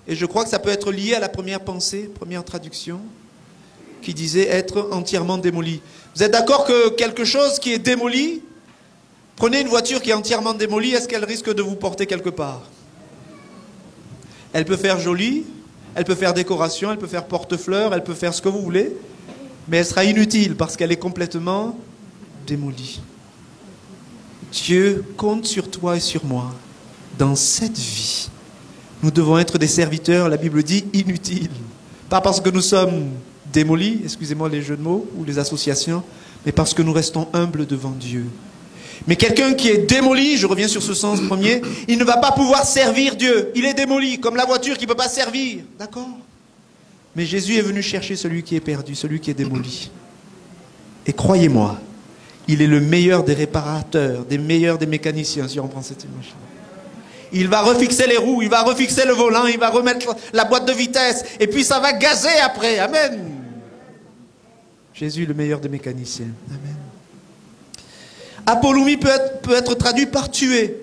Et je crois que ça peut être lié à la première pensée, première traduction, qui disait être entièrement démoli. Vous êtes d'accord que quelque chose qui est démoli, prenez une voiture qui est entièrement démolie, est-ce qu'elle risque de vous porter quelque part? Elle peut faire jolie, elle peut faire décoration, elle peut faire porte-fleurs, elle peut faire ce que vous voulez, mais elle sera inutile parce qu'elle est complètement démolie. Dieu compte sur toi et sur moi dans cette vie. Nous devons être des serviteurs, la Bible dit, inutiles. Pas parce que nous sommes démolis, excusez-moi les jeux de mots ou les associations, mais parce que nous restons humbles devant Dieu. Mais quelqu'un qui est démoli, je reviens sur ce sens premier, il ne va pas pouvoir servir Dieu. Il est démoli, comme la voiture qui ne peut pas servir. D'accord? Mais Jésus est venu chercher celui qui est perdu, celui qui est démoli. Et croyez-moi, il est le meilleur des réparateurs, des meilleurs des mécaniciens, si on prend cette image. Il va refixer les roues, il va refixer le volant, il va remettre la boîte de vitesse, et puis ça va gazer après. Amen. Jésus, le meilleur des mécaniciens. Amen. Apolumie peut être traduit par tuer.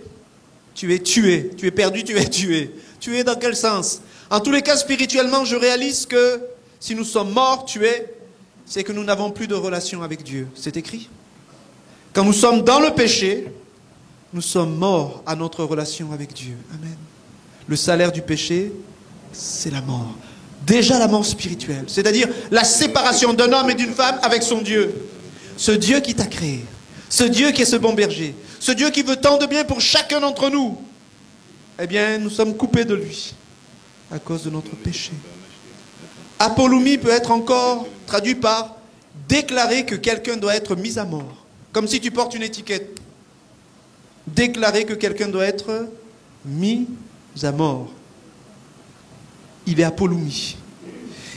Tu es tué. Tu es perdu, tu es tué. Tué dans quel sens? En tous les cas, spirituellement, je réalise que si nous sommes morts, tués, c'est que nous n'avons plus de relation avec Dieu. C'est écrit. Quand nous sommes dans le péché, nous sommes morts à notre relation avec Dieu. Amen. Le salaire du péché, c'est la mort. Déjà la mort spirituelle, c'est-à-dire la séparation d'un homme et d'une femme avec son Dieu. Ce Dieu qui t'a créé, ce Dieu qui est ce bon berger, ce Dieu qui veut tant de bien pour chacun d'entre nous, eh bien, nous sommes coupés de lui à cause de notre péché. Apolumie peut être encore traduit par déclarer que quelqu'un doit être mis à mort. Comme si tu portes une étiquette. Déclarer que quelqu'un doit être mis à mort. Il est apolumie.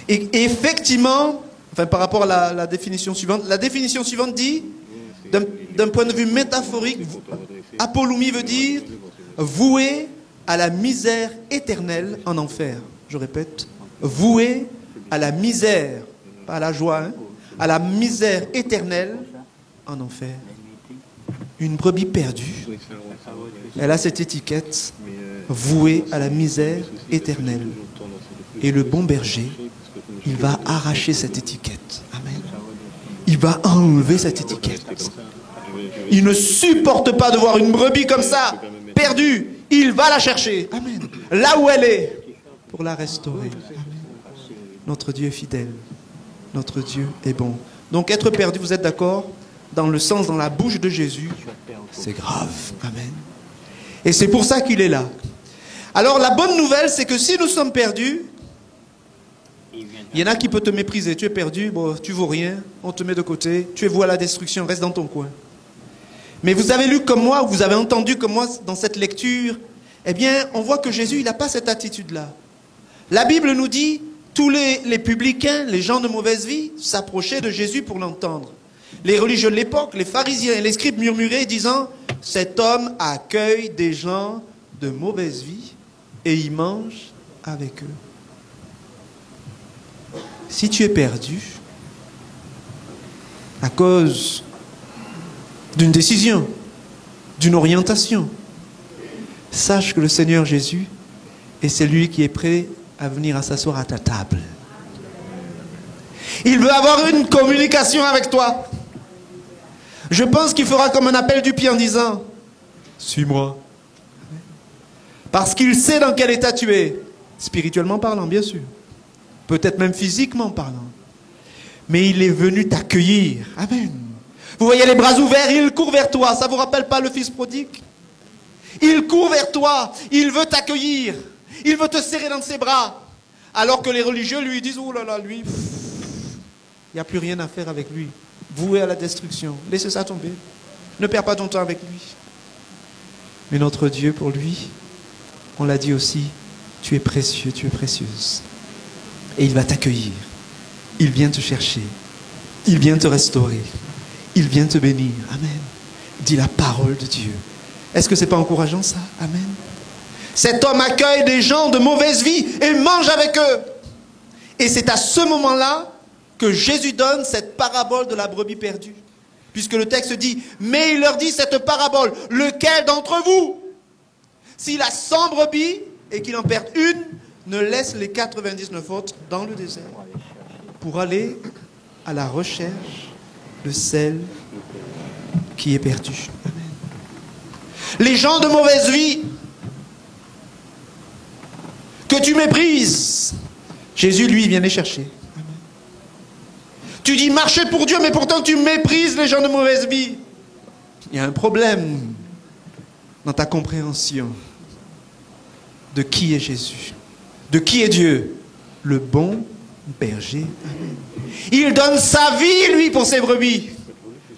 Et effectivement, enfin par rapport à la définition suivante dit, d'un point de vue métaphorique, apolumie veut dire voué à la misère éternelle en enfer. Je répète, voué à la misère, pas à la joie, hein, à la misère éternelle en enfer. Une brebis perdue, elle a cette étiquette, vouée à la misère éternelle. Et le bon berger, il va arracher cette étiquette. Amen. Il va enlever cette étiquette. Il ne supporte pas de voir une brebis comme ça, perdue, il va la chercher. Amen. Là où elle est, pour la restaurer. Amen. Notre Dieu est fidèle. Notre Dieu est bon. Donc être perdu, vous êtes d'accord? Dans le sens, dans la bouche de Jésus, c'est grave. Amen. Et c'est pour ça qu'il est là. Alors la bonne nouvelle, c'est que si nous sommes perdus, il y en a qui peuvent te mépriser. Tu es perdu, bon, tu vaux rien, on te met de côté, tu es voué à la destruction, reste dans ton coin. Mais vous avez lu comme moi, vous avez entendu comme moi dans cette lecture, eh bien, on voit que Jésus, il n'a pas cette attitude-là. La Bible nous dit, tous les publicains, les gens de mauvaise vie, s'approchaient de Jésus pour l'entendre. Les religieux de l'époque, les pharisiens et les scribes murmuraient disant, cet homme accueille des gens de mauvaise vie et il mange avec eux. Si tu es perdu à cause d'une décision, d'une orientation, sache que le Seigneur Jésus est celui qui est prêt à venir à s'asseoir à ta table. Il veut avoir une communication avec toi. Je pense qu'il fera comme un appel du pied en disant « Suis-moi ». Parce qu'il sait dans quel état tu es, spirituellement parlant, bien sûr. Peut-être même physiquement parlant. Mais il est venu t'accueillir. Amen. Vous voyez les bras ouverts, il court vers toi. Ça ne vous rappelle pas le fils prodigue? Il court vers toi, il veut t'accueillir. Il veut te serrer dans ses bras. Alors que les religieux lui disent, oh là là, lui, il n'y a plus rien à faire avec lui. Voué à la destruction. Laissez ça tomber. Ne perds pas ton temps avec lui. Mais notre Dieu, pour lui, on l'a dit aussi, tu es précieux, tu es précieuse. Et il va t'accueillir. Il vient te chercher. Il vient te restaurer. Il vient te bénir. Amen. Dis la parole de Dieu. Est-ce que ce n'est pas encourageant ça? Amen. Cet homme accueille des gens de mauvaise vie et mange avec eux. Et c'est à ce moment-là que Jésus donne cette parabole de la brebis perdue. Puisque le texte dit, mais il leur dit cette parabole, lequel d'entre vous, s'il a 100 brebis et qu'il en perd une, ne laisse les 99 autres dans le désert pour aller à la recherche de celle qui est perdue. Amen. Les gens de mauvaise vie que tu méprises, Jésus, lui, vient les chercher. Amen. Tu dis marcher pour Dieu, mais pourtant tu méprises les gens de mauvaise vie. Il y a un problème dans ta compréhension de qui est Jésus, de qui est Dieu, le bon berger. Amen. Il donne sa vie, lui, pour ses brebis.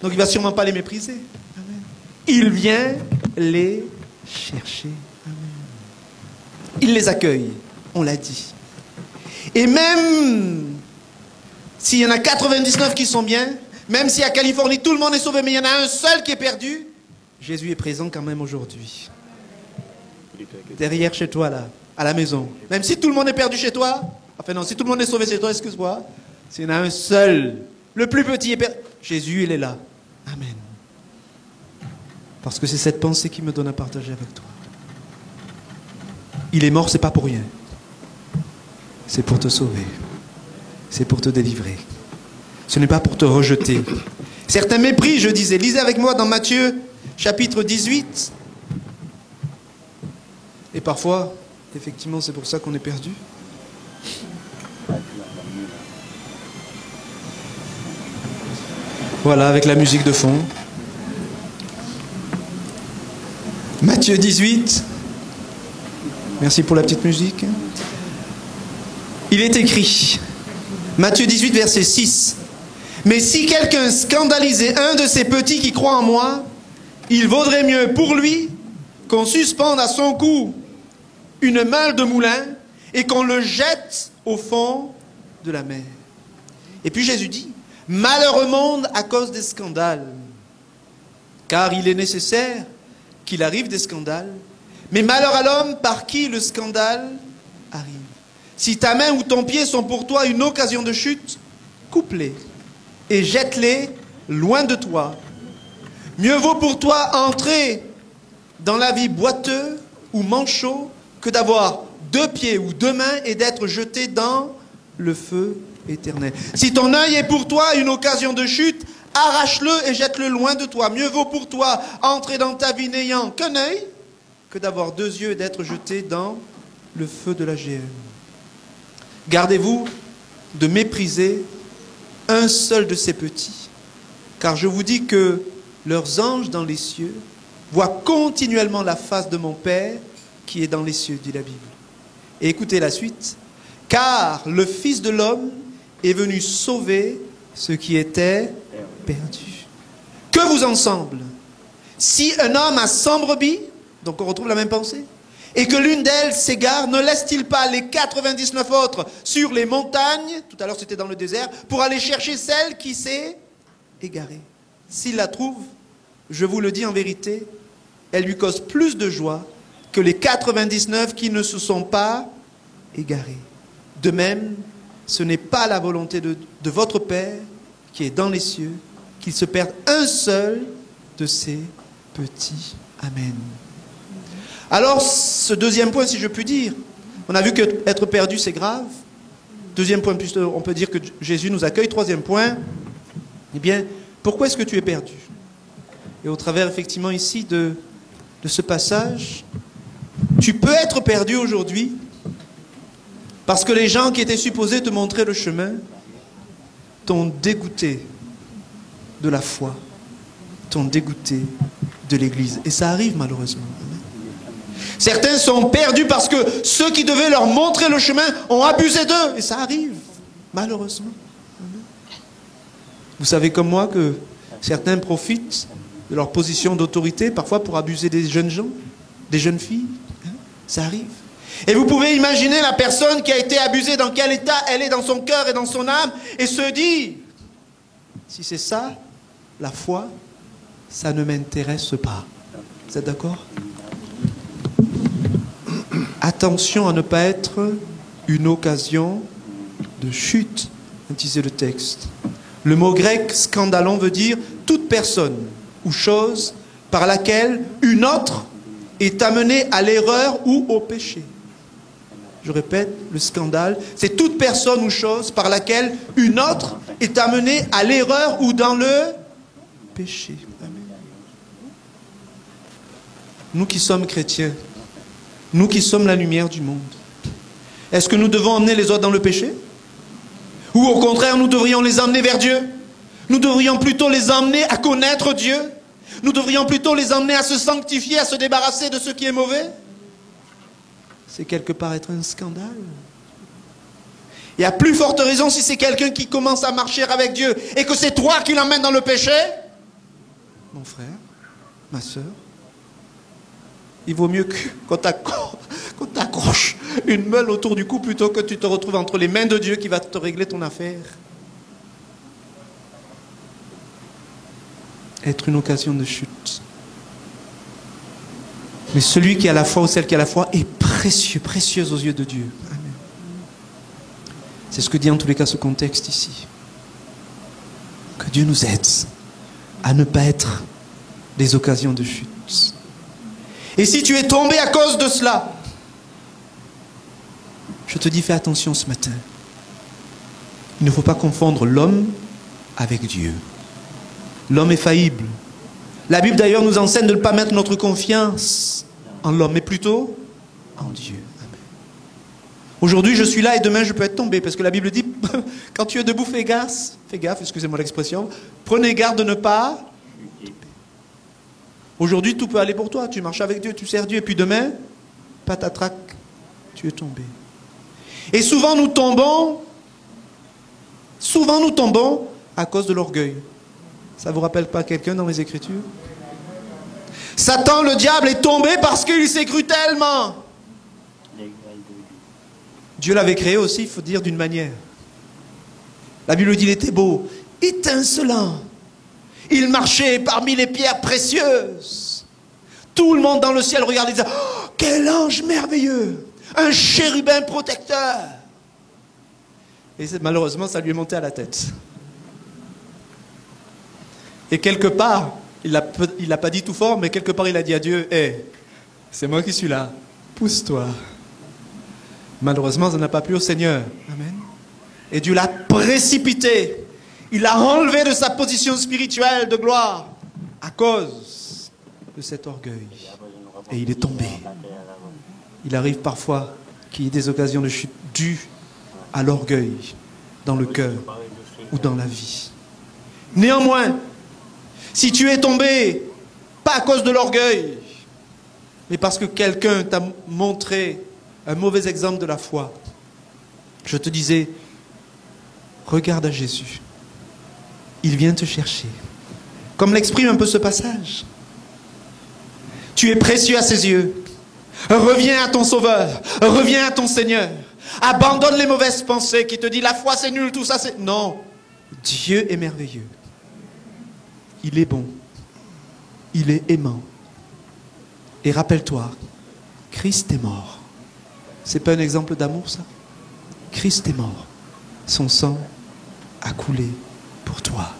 Donc il ne va sûrement pas les mépriser. Amen. Il vient les chercher. Amen. Il les accueille, on l'a dit. Et même s'il y en a 99 qui sont bien, même si à Californie tout le monde est sauvé, mais il y en a un seul qui est perdu, Jésus est présent quand même aujourd'hui. Derrière chez toi, là, à la maison. Même si tout le monde est perdu chez toi, enfin non, si tout le monde est sauvé chez toi, excuse-moi, s'il y en a un seul, le plus petit est perdu, Jésus, il est là. Amen. Parce que c'est cette pensée qui me donne à partager avec toi. Il est mort, c'est pas pour rien. C'est pour te sauver. C'est pour te délivrer. Ce n'est pas pour te rejeter. Certains mépris, je disais. Lisez avec moi dans Matthieu, chapitre 18. Et parfois, effectivement, c'est pour ça qu'on est perdu. Voilà, avec la musique de fond. Matthieu 18. Merci pour la petite musique. Il est écrit, Matthieu 18, verset 6. Mais si quelqu'un scandalisait un de ces petits qui croient en moi, il vaudrait mieux pour lui qu'on suspende à son cou une malle de moulin et qu'on le jette au fond de la mer. Et puis Jésus dit, malheur au monde à cause des scandales, car il est nécessaire qu'il arrive des scandales, mais malheur à l'homme par qui le scandale arrive. Si ta main ou ton pied sont pour toi une occasion de chute, coupe-les et jette-les loin de toi. Mieux vaut pour toi entrer dans la vie boiteux ou manchot que d'avoir 2 pieds ou 2 mains et d'être jeté dans le feu éternel. Si ton œil est pour toi une occasion de chute, arrache-le et jette-le loin de toi. Mieux vaut pour toi entrer dans ta vie n'ayant qu'un œil que d'avoir 2 yeux et d'être jeté dans le feu de la géhenne. Gardez-vous de mépriser un seul de ces petits, car je vous dis que leurs anges dans les cieux voient continuellement la face de mon Père qui est dans les cieux, dit la Bible. Et écoutez la suite. Car le Fils de l'homme est venu sauver ce qui était perdu. Que vous en semble? Si un homme a 100 brebis, donc on retrouve la même pensée, et que l'une d'elles s'égare, ne laisse-t-il pas les 99 autres sur les montagnes, tout à l'heure c'était dans le désert, pour aller chercher celle qui s'est égarée? S'il la trouve, je vous le dis en vérité, elle lui cause plus de joie que les 99 qui ne se sont pas égarés. De même, ce n'est pas la volonté de votre Père qui est dans les cieux, qu'il se perde un seul de ces petits. Amen. Alors, ce deuxième point, si je puis dire, on a vu qu'être perdu, c'est grave. Deuxième point, on peut dire que Jésus nous accueille. Troisième point, eh bien, pourquoi est-ce que tu es perdu? Et au travers, effectivement, ici, de ce passage, tu peux être perdu aujourd'hui parce que les gens qui étaient supposés te montrer le chemin t'ont dégoûté de la foi, t'ont dégoûté de l'Église. Et ça arrive malheureusement. Certains sont perdus parce que ceux qui devaient leur montrer le chemin ont abusé d'eux. Et ça arrive, malheureusement. Vous savez comme moi que certains profitent de leur position d'autorité, parfois pour abuser des jeunes gens, des jeunes filles. Ça arrive. Et vous pouvez imaginer la personne qui a été abusée, dans quel état elle est dans son cœur et dans son âme, et se dit, si c'est ça, la foi, ça ne m'intéresse pas. Vous êtes d'accord? Attention à ne pas être une occasion de chute, disait le texte. Le mot grec scandalon veut dire toute personne ou chose par laquelle une autre est amenée à l'erreur ou au péché. Je répète, le scandale, c'est toute personne ou chose par laquelle une autre est amenée à l'erreur ou dans le péché. Amen. Nous qui sommes chrétiens, nous qui sommes la lumière du monde, est-ce que nous devons emmener les autres dans le péché? Ou au contraire, nous devrions les emmener vers Dieu? Nous devrions plutôt les emmener à connaître Dieu? Nous devrions plutôt les emmener à se sanctifier, à se débarrasser de ce qui est mauvais? C'est quelque part être un scandale. Et à plus forte raison si c'est quelqu'un qui commence à marcher avec Dieu et que c'est toi qui l'emmènes dans le péché. Mon frère, ma soeur, il vaut mieux qu'on t'accroche une meule autour du cou plutôt que tu te retrouves entre les mains de Dieu qui va te régler ton affaire. Être une occasion de chute. Mais celui qui a la foi ou celle qui a la foi est précieux, précieuse aux yeux de Dieu. Amen. C'est ce que dit en tous les cas ce contexte ici. Que Dieu nous aide à ne pas être des occasions de chute. Et si tu es tombé à cause de cela, je te dis fais attention ce matin. Il ne faut pas confondre l'homme avec Dieu. L'homme est faillible. La Bible d'ailleurs nous enseigne de ne pas mettre notre confiance en l'homme, mais plutôt en Dieu. Amen. Aujourd'hui je suis là et demain je peux être tombé, parce que la Bible dit, quand tu es debout, fais gaffe, excusez-moi l'expression, prenez garde de ne pas tomber. Aujourd'hui tout peut aller pour toi, tu marches avec Dieu, tu sers Dieu, et puis demain, patatrac, tu es tombé. Et souvent nous tombons à cause de l'orgueil. Ça vous rappelle pas quelqu'un dans les Écritures? Satan, le diable, est tombé parce qu'il s'est cru tellement. Dieu l'avait créé aussi, il faut dire, d'une manière. La Bible dit qu'il était beau, étincelant. Il marchait parmi les pierres précieuses. Tout le monde dans le ciel regardait et disait, oh, quel ange merveilleux, un chérubin protecteur. Et malheureusement, ça lui est monté à la tête. Et quelque part, il l'a pas dit tout fort, mais quelque part il a dit à Dieu, hey, c'est moi qui suis là, pousse-toi. Malheureusement, ça n'a pas plu au Seigneur. Amen. Et Dieu l'a précipité. Il l'a enlevé de sa position spirituelle de gloire à cause de cet orgueil. et il est tombé. Il arrive parfois qu'il y ait des occasions de chute dues à l'orgueil dans le cœur ou dans la vie. Néanmoins, si tu es tombé, pas à cause de l'orgueil, mais parce que quelqu'un t'a montré un mauvais exemple de la foi, je te disais, regarde à Jésus. Il vient te chercher. Comme l'exprime un peu ce passage. Tu es précieux à ses yeux. Reviens à ton Sauveur. Reviens à ton Seigneur. Abandonne les mauvaises pensées qui te disent la foi c'est nul, tout ça c'est... Non. Dieu est merveilleux. Il est bon. Il est aimant. Et rappelle-toi, Christ est mort. C'est pas un exemple d'amour ça? Christ est mort. Son sang a coulé pour toi.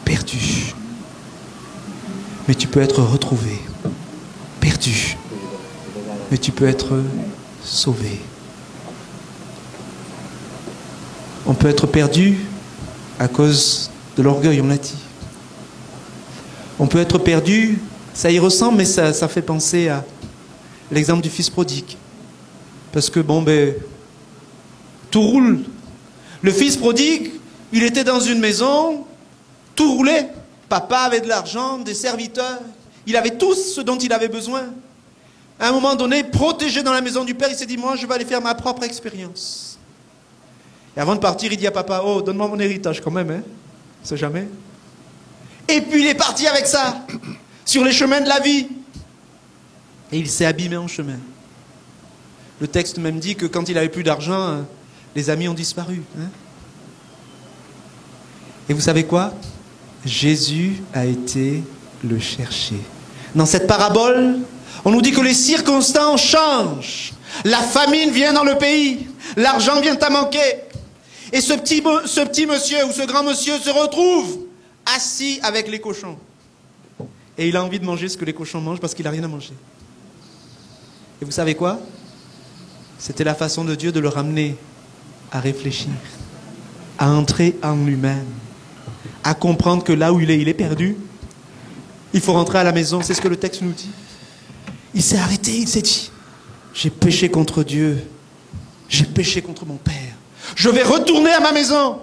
Perdu. Mais tu peux être retrouvé. Perdu. Mais tu peux être sauvé. On peut être perdu à cause de l'orgueil, on l'a dit. On peut être perdu, ça y ressemble, mais ça fait penser à l'exemple du fils prodigue. Parce que tout roule. Le fils prodigue, il était dans une maison, tout roulait. Papa avait de l'argent, des serviteurs. Il avait tout ce dont il avait besoin. À un moment donné, protégé dans la maison du père, il s'est dit, moi, je vais aller faire ma propre expérience. Et avant de partir, il dit à papa, oh, donne-moi mon héritage quand même, hein. On sait jamais. Et puis il est parti avec ça, sur les chemins de la vie. Et il s'est abîmé en chemin. Le texte même dit que quand il n'avait plus d'argent, les amis ont disparu. Hein. Et vous savez quoi? Jésus a été le chercher. Dans cette parabole, on nous dit que les circonstances changent. La famine vient dans le pays. L'argent vient à manquer. Et ce petit monsieur ou ce grand monsieur se retrouve assis avec les cochons. Et il a envie de manger ce que les cochons mangent parce qu'il n'a rien à manger. Et vous savez quoi? C'était la façon de Dieu de le ramener à réfléchir, à entrer en lui-même, à comprendre que là où il est perdu. Il faut rentrer à la maison, c'est ce que le texte nous dit. Il s'est arrêté, il s'est dit, j'ai péché contre Dieu, j'ai péché contre mon père. Je vais retourner à ma maison.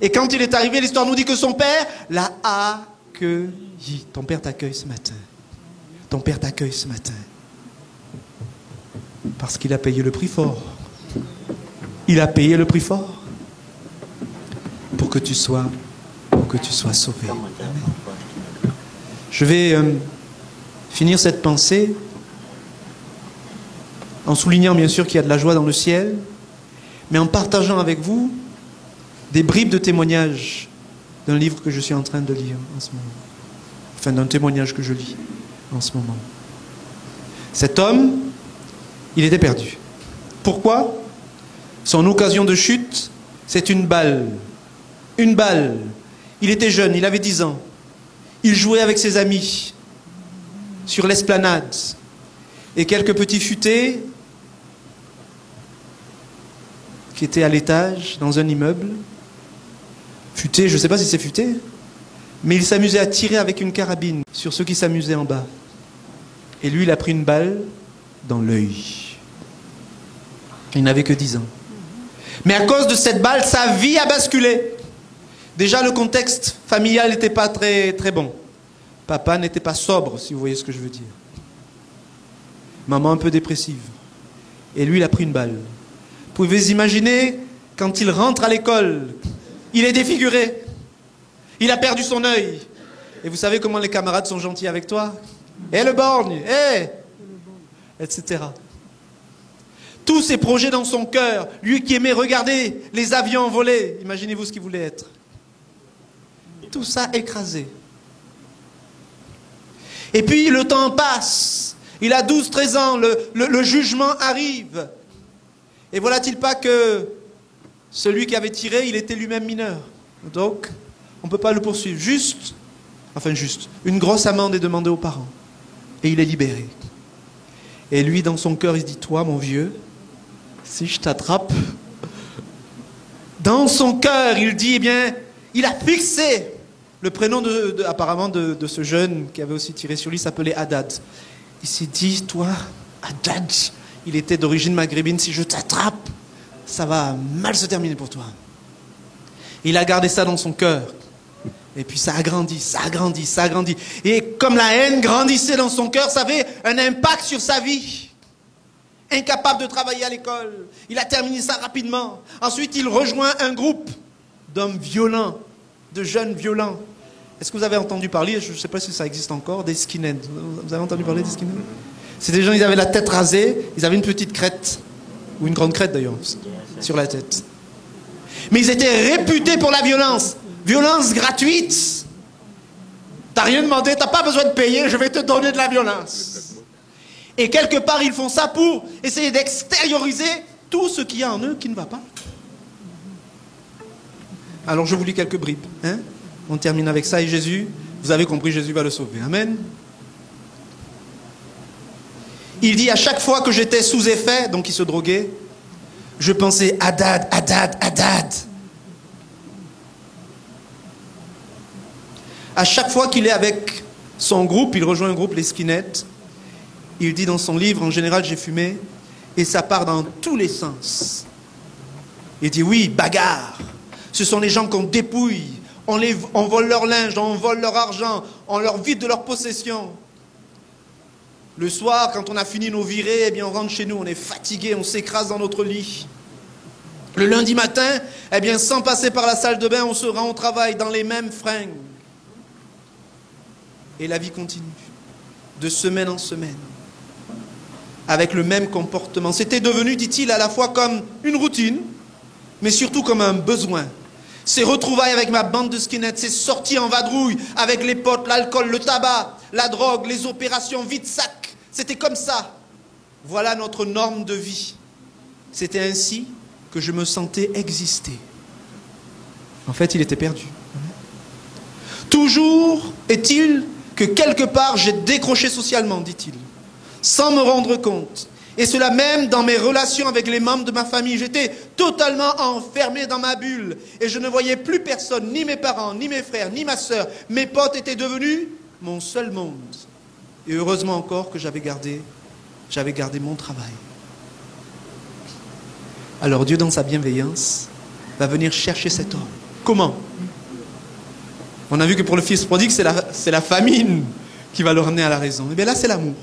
Et quand il est arrivé, l'histoire nous dit que son père l'a accueilli. Ton père t'accueille ce matin. Ton père t'accueille ce matin. Parce qu'il a payé le prix fort. Il a payé le prix fort pour que tu sois sauvé. Amen. Je vais finir cette pensée en soulignant bien sûr qu'il y a de la joie dans le ciel, mais en partageant avec vous des bribes de témoignages d'un livre que je suis en train de lire en ce moment. Enfin, d'un témoignage que je lis en ce moment. Cet homme, il était perdu. Pourquoi? Son occasion de chute, c'est une balle. Une balle. Il était jeune, il avait 10 ans. Il jouait avec ses amis sur l'esplanade. Et quelques petits futés qui étaient à l'étage, dans un immeuble. Futés, je ne sais pas si c'est futé, mais il s'amusait à tirer avec une carabine sur ceux qui s'amusaient en bas. Et lui, il a pris une balle dans l'œil. Il n'avait que 10 ans. Mais à cause de cette balle, sa vie a basculé. Déjà, le contexte familial n'était pas très, très bon. Papa n'était pas sobre, si vous voyez ce que je veux dire. Maman un peu dépressive. Et lui, il a pris une balle. Vous pouvez imaginer, quand il rentre à l'école, il est défiguré. Il a perdu son œil. Et vous savez comment les camarades sont gentils avec toi? Eh le borgne, etc. Tous ces projets dans son cœur, lui qui aimait regarder les avions voler, imaginez-vous ce qu'il voulait être. Tout ça écrasé. Et puis le temps passe. Il a 12-13 ans, le jugement arrive. Et voilà-t-il pas que celui qui avait tiré, il était lui-même mineur. Donc, on ne peut pas le poursuivre. Juste, une grosse amende est demandée aux parents. Et il est libéré. Et lui, dans son cœur, il se dit, toi, mon vieux, si je t'attrape, dans son cœur, il dit, eh bien, il a fixé le prénom apparemment de ce jeune qui avait aussi tiré sur lui, s'appelait Hadad. il s'est dit, toi, Haddad, il était d'origine maghrébine, si je t'attrape, ça va mal se terminer pour toi. Il a gardé ça dans son cœur. Et puis ça a grandi, ça a grandi, ça a grandi. Et comme la haine grandissait dans son cœur, ça avait un impact sur sa vie. Incapable de travailler à l'école. Il a terminé ça rapidement. Ensuite, il rejoint un groupe d'hommes violents, de jeunes violents. Est-ce que vous avez entendu parler, je ne sais pas si ça existe encore, des skinheads? Vous avez entendu parler des skinheads? C'est des gens, ils avaient la tête rasée, ils avaient une petite crête, ou une grande crête d'ailleurs, sur la tête. Mais ils étaient réputés pour la violence. Violence gratuite. T'as rien demandé, t'as pas besoin de payer, je vais te donner de la violence. Et quelque part, ils font ça pour essayer d'extérioriser tout ce qu'il y a en eux qui ne va pas. Alors je vous lis quelques bribes. Hein? On termine avec ça. Et Jésus, vous avez compris, Jésus va le sauver. Amen. Il dit, à chaque fois que j'étais sous effet, donc il se droguait, je pensais Haddad, Haddad, Haddad. À chaque fois qu'il est avec son groupe, il rejoint un groupe, les skinheads, il dit dans son livre, en général j'ai fumé, et ça part dans tous les sens. Il dit oui, bagarre. Ce sont les gens qu'on dépouille, on vole leur linge, on vole leur argent, on leur vide de leurs possessions. Le soir, quand on a fini nos virées, eh bien on rentre chez nous, on est fatigué, on s'écrase dans notre lit. Le lundi matin, eh bien sans passer par la salle de bain, on se rend au travail dans les mêmes fringues. Et la vie continue, de semaine en semaine, avec le même comportement. C'était devenu, dit-il, à la fois comme une routine, mais surtout comme un besoin. Ces retrouvailles avec ma bande de skinheads, ces sorties en vadrouille avec les potes, l'alcool, le tabac, la drogue, les opérations vide-sac, c'était comme ça. Voilà notre norme de vie. C'était ainsi que je me sentais exister. En fait, il était perdu. Toujours est-il que quelque part j'ai décroché socialement, dit-il, sans me rendre compte. Et cela même dans mes relations avec les membres de ma famille. J'étais totalement enfermé dans ma bulle. Et je ne voyais plus personne, ni mes parents, ni mes frères, ni ma sœur. Mes potes étaient devenus mon seul monde. Et heureusement encore que j'avais gardé mon travail. Alors Dieu, dans sa bienveillance, va venir chercher cet homme. Comment? On a vu que pour le fils prodigue, c'est la famine qui va le ramener à la raison. Et bien là, c'est l'amour.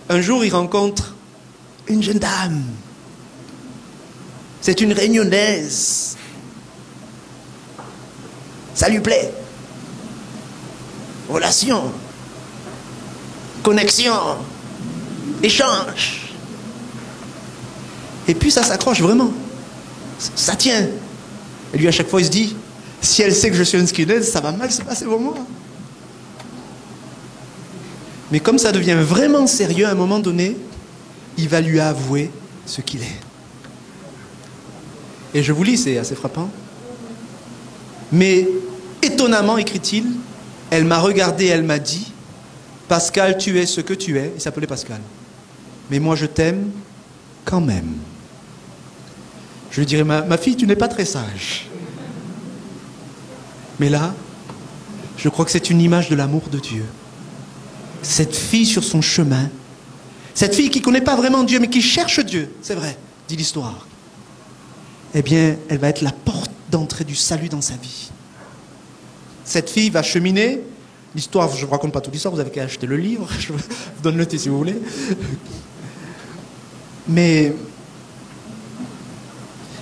Un jour, il rencontre une jeune dame. C'est une réunionnaise. Ça lui plaît. Relation. Connexion. Échange. Et puis ça s'accroche vraiment. Ça tient. Et lui, à chaque fois, il se dit, si elle sait que je suis une skinhead, ça va mal se passer pour moi. Mais comme ça devient vraiment sérieux, à un moment donné, il va lui avouer ce qu'il est. Et je vous lis, c'est assez frappant. Mais étonnamment, écrit-il, elle m'a regardé, elle m'a dit, Pascal, tu es ce que tu es. Il s'appelait Pascal. Mais moi, je t'aime quand même. Je lui dirais, ma fille, tu n'es pas très sage. Mais là, je crois que c'est une image de l'amour de Dieu. Cette fille sur son chemin, cette fille qui ne connaît pas vraiment Dieu, mais qui cherche Dieu, c'est vrai, dit l'histoire, eh bien, elle va être la porte d'entrée du salut dans sa vie. Cette fille va cheminer, l'histoire, je ne vous raconte pas toute l'histoire, vous avez qu'à acheter le livre, je vous donne le thé si vous voulez. Mais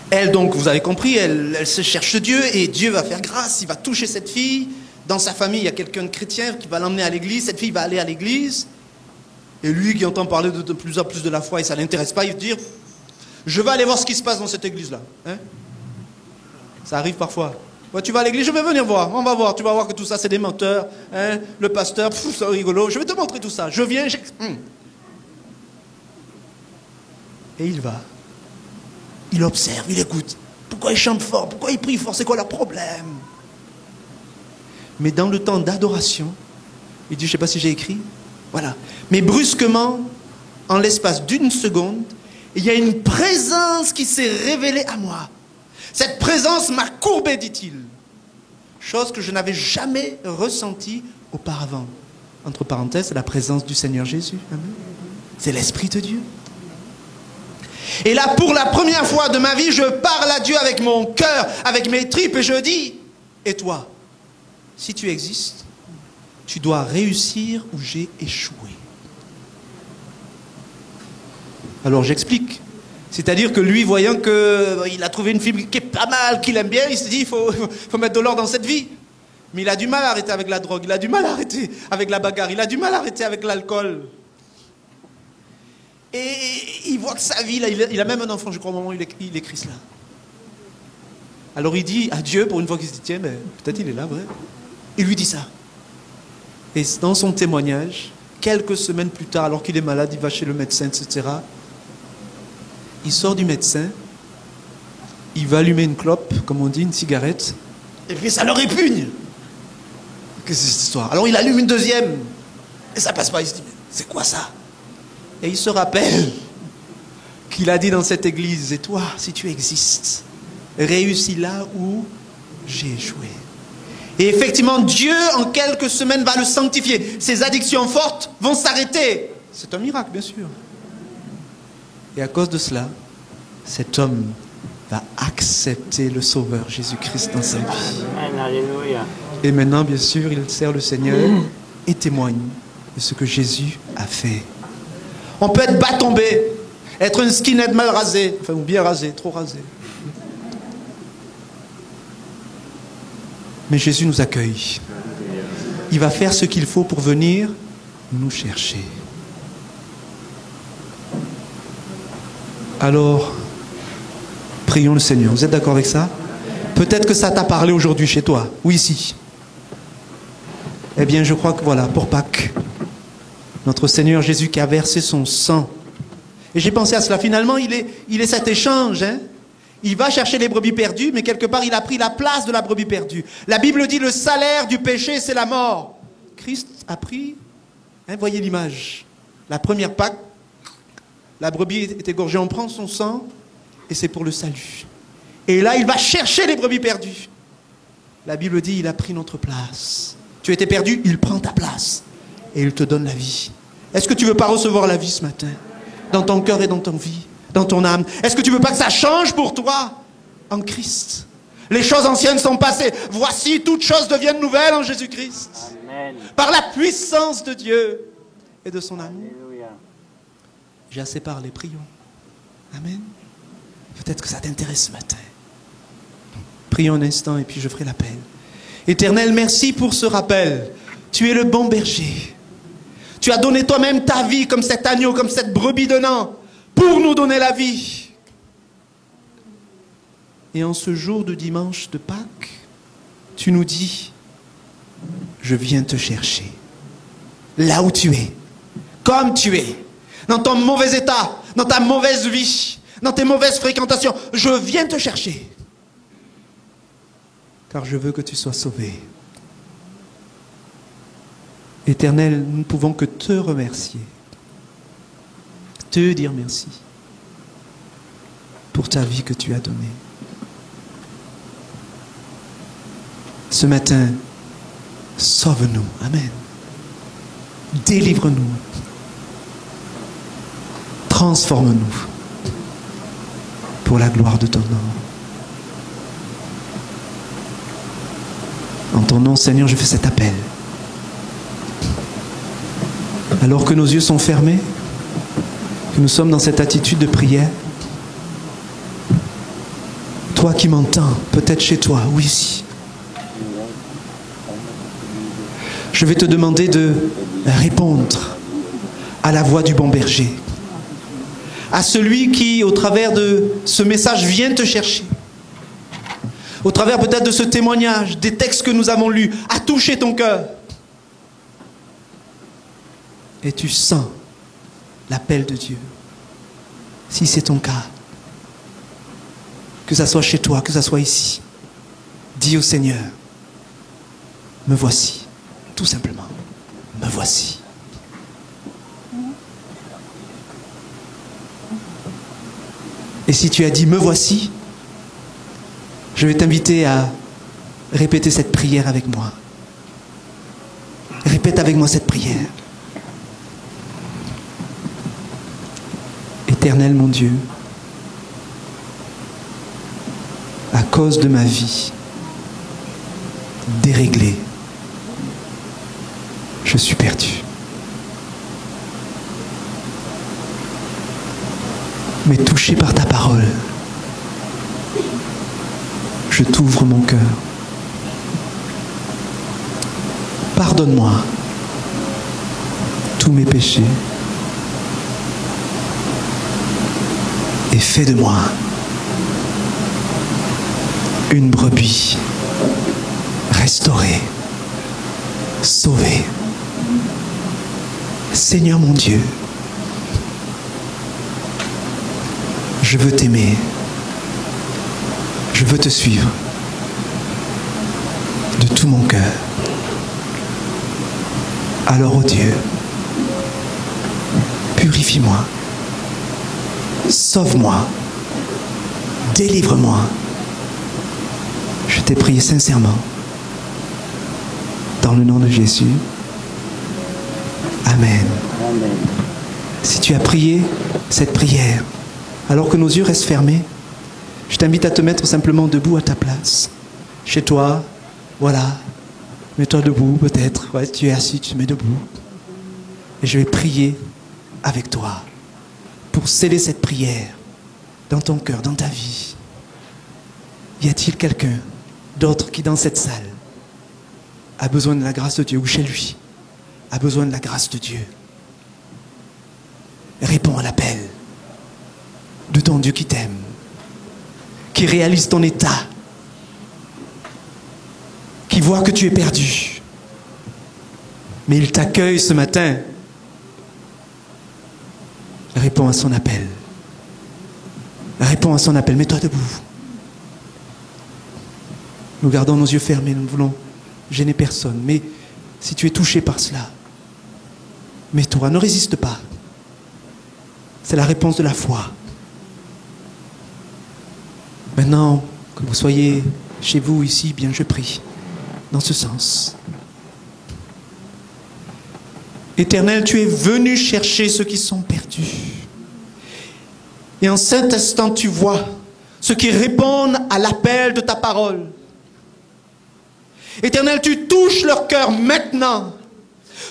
elle, donc, vous avez compris, elle se cherche Dieu, et Dieu va faire grâce, il va toucher cette fille. Dans sa famille, il y a quelqu'un de chrétien qui va l'emmener à l'église. Cette fille va aller à l'église. Et lui, qui entend parler de plus en plus de la foi et ça ne l'intéresse pas, il va dire, je vais aller voir ce qui se passe dans cette église-là. Hein? Ça arrive parfois. Ouais, tu vas à l'église, je vais venir voir. On va voir. Tu vas voir que tout ça, c'est des menteurs. Hein? Le pasteur, c'est rigolo. Je vais te montrer tout ça. Je viens. Et il va. Il observe, il écoute. Pourquoi ils chantent fort? Pourquoi ils prient fort? C'est quoi leur problème? Mais dans le temps d'adoration, il dit, je ne sais pas si j'ai écrit, voilà. Mais brusquement, en l'espace d'une seconde, il y a une présence qui s'est révélée à moi. Cette présence m'a courbé, dit-il. Chose que je n'avais jamais ressentie auparavant. entre parenthèses, c'est la présence du Seigneur Jésus. Amen. C'est l'Esprit de Dieu. Et là, pour la première fois de ma vie, je parle à Dieu avec mon cœur, avec mes tripes, et je dis, et toi, si tu existes, tu dois réussir où j'ai échoué. Alors j'explique. C'est-à-dire que lui, voyant qu'il a trouvé une fille qui est pas mal, qu'il aime bien, il se dit, il faut mettre de l'ordre dans cette vie. Mais il a du mal à arrêter avec la drogue, il a du mal à arrêter avec la bagarre, il a du mal à arrêter avec l'alcool. Et il voit que sa vie, là, il a même un enfant, je crois, au moment où il écrit cela. Alors il dit à Dieu, pour une fois qu'il se dit, tiens, mais peut-être il est là, vrai. Il lui dit ça. Et dans son témoignage, quelques semaines plus tard, alors qu'il est malade, il va chez le médecin, etc. Il sort du médecin, il va allumer une clope, comme on dit, une cigarette, et puis ça le répugne. Qu'est-ce que c'est cette histoire? Alors il allume une deuxième, et ça passe pas, il se dit, mais c'est quoi ça? Et il se rappelle qu'il a dit dans cette église, et toi, si tu existes, réussis là où j'ai échoué. Et effectivement, Dieu, en quelques semaines, va le sanctifier. Ses addictions fortes vont s'arrêter. C'est un miracle, bien sûr. Et à cause de cela, cet homme va accepter le Sauveur Jésus-Christ dans sa vie. Alléluia. Et maintenant, bien sûr, il sert le Seigneur et témoigne de ce que Jésus a fait. On peut être bas tombé, être un skinhead mal rasé, enfin, ou bien rasé, trop rasé. Mais Jésus nous accueille. Il va faire ce qu'il faut pour venir nous chercher. Alors, prions le Seigneur. Vous êtes d'accord avec ça? Peut-être que ça t'a parlé aujourd'hui chez toi, ou ici. Eh bien, je crois que voilà, pour Pâques, notre Seigneur Jésus qui a versé son sang. Et j'ai pensé à cela. Finalement, il est cet échange, hein? Il va chercher les brebis perdues, mais quelque part, il a pris la place de la brebis perdue. La Bible dit, le salaire du péché, c'est la mort. Christ a pris, hein, voyez l'image. La première Pâque, la brebis est égorgée, on prend son sang, et c'est pour le salut. Et là, il va chercher les brebis perdues. La Bible dit, il a pris notre place. Tu étais perdu, il prend ta place. Et il te donne la vie. Est-ce que tu ne veux pas recevoir la vie ce matin? Dans ton cœur et dans ton vie, dans ton âme. Est-ce que tu ne veux pas que ça change pour toi en Christ? Les choses anciennes sont passées. Voici, toutes choses deviennent nouvelles en Jésus-Christ. Amen. Par la puissance de Dieu et de son amour. Alléluia. J'ai assez parlé, prions. Amen. Peut-être que ça t'intéresse ce matin. Prions un instant et puis je ferai l'appel. Éternel, merci pour ce rappel. Tu es le bon berger. Tu as donné toi-même ta vie comme cet agneau, comme cette brebis de Nan, pour nous donner la vie. Et en ce jour de dimanche de Pâques, tu nous dis, je viens te chercher. Là où tu es, comme tu es, dans ton mauvais état, dans ta mauvaise vie, dans tes mauvaises fréquentations, je viens te chercher. Car je veux que tu sois sauvé. Éternel, nous ne pouvons que te remercier, te dire merci pour ta vie que tu as donnée. Ce matin, sauve-nous, amen. Délivre-nous, transforme-nous pour la gloire de ton nom. En ton nom, Seigneur, je fais cet appel. Alors que nos yeux sont fermés, que nous sommes dans cette attitude de prière, toi qui m'entends, peut-être chez toi ou ici, je vais te demander de répondre à la voix du bon berger, à celui qui, au travers de ce message, vient te chercher, au travers peut-être de ce témoignage, des textes que nous avons lus, a touché ton cœur. Et tu sens l'appel de Dieu. Si c'est ton cas, que ça soit chez toi, que ça soit ici, dis au Seigneur, me voici, tout simplement, me voici. Et si tu as dit me voici, je vais t'inviter à répéter cette prière avec moi. Répète avec moi cette prière. Éternel mon Dieu, à cause de ma vie déréglée, je suis perdu. Mais touché par ta parole, je t'ouvre mon cœur. Pardonne-moi tous mes péchés et fais de moi une brebis restaurée, sauvée. Seigneur mon Dieu, je veux t'aimer, je veux te suivre de tout mon cœur. Alors, ô Dieu, purifie-moi, sauve-moi, délivre-moi. Je t'ai prié sincèrement, dans le nom de Jésus. Amen. Amen. Si tu as prié cette prière, alors que nos yeux restent fermés, je t'invite à te mettre simplement debout à ta place. Chez toi, voilà. Mets-toi debout peut-être. Ouais, tu es assis, tu te mets debout. Et je vais prier avec toi pour sceller cette prière dans ton cœur, dans ta vie. Y a-t-il quelqu'un d'autre qui dans cette salle a besoin de la grâce de Dieu ou chez lui a besoin de la grâce de Dieu? Réponds à l'appel de ton Dieu qui t'aime, qui réalise ton état, qui voit que tu es perdu. Mais il t'accueille ce matin. Réponds à son appel. Réponds à son appel. Mets-toi debout. Nous gardons nos yeux fermés. Nous ne voulons gêner personne. Mais si tu es touché par cela, mets-toi. Ne résiste pas. C'est la réponse de la foi. Maintenant, que vous soyez chez vous ici, bien je prie dans ce sens. Éternel, tu es venu chercher ceux qui sont perdus. Et en cet instant, tu vois ceux qui répondent à l'appel de ta parole. Éternel, tu touches leur cœur maintenant.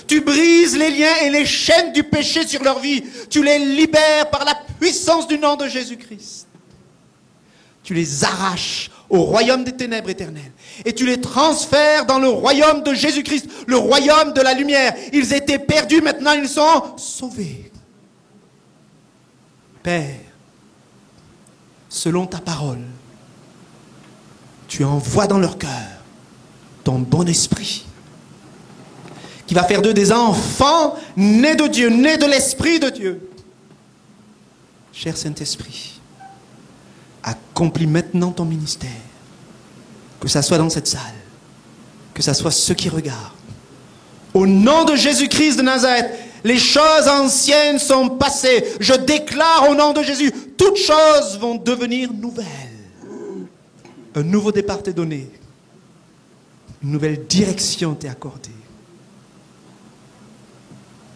Tu brises les liens et les chaînes du péché sur leur vie. Tu les libères par la puissance du nom de Jésus-Christ. Tu les arraches au royaume des ténèbres éternelles. Et tu les transfères dans le royaume de Jésus-Christ, le royaume de la lumière. Ils étaient perdus, maintenant ils sont sauvés. Père, selon ta parole, tu envoies dans leur cœur ton bon esprit, qui va faire d'eux des enfants nés de Dieu, nés de l'Esprit de Dieu. Cher Saint-Esprit, accomplis maintenant ton ministère, que ça soit dans cette salle, que ça soit ceux qui regardent. Au nom de Jésus-Christ de Nazareth, les choses anciennes sont passées. Je déclare au nom de Jésus, toutes choses vont devenir nouvelles. Un nouveau départ t'est donné. Une nouvelle direction t'est accordée.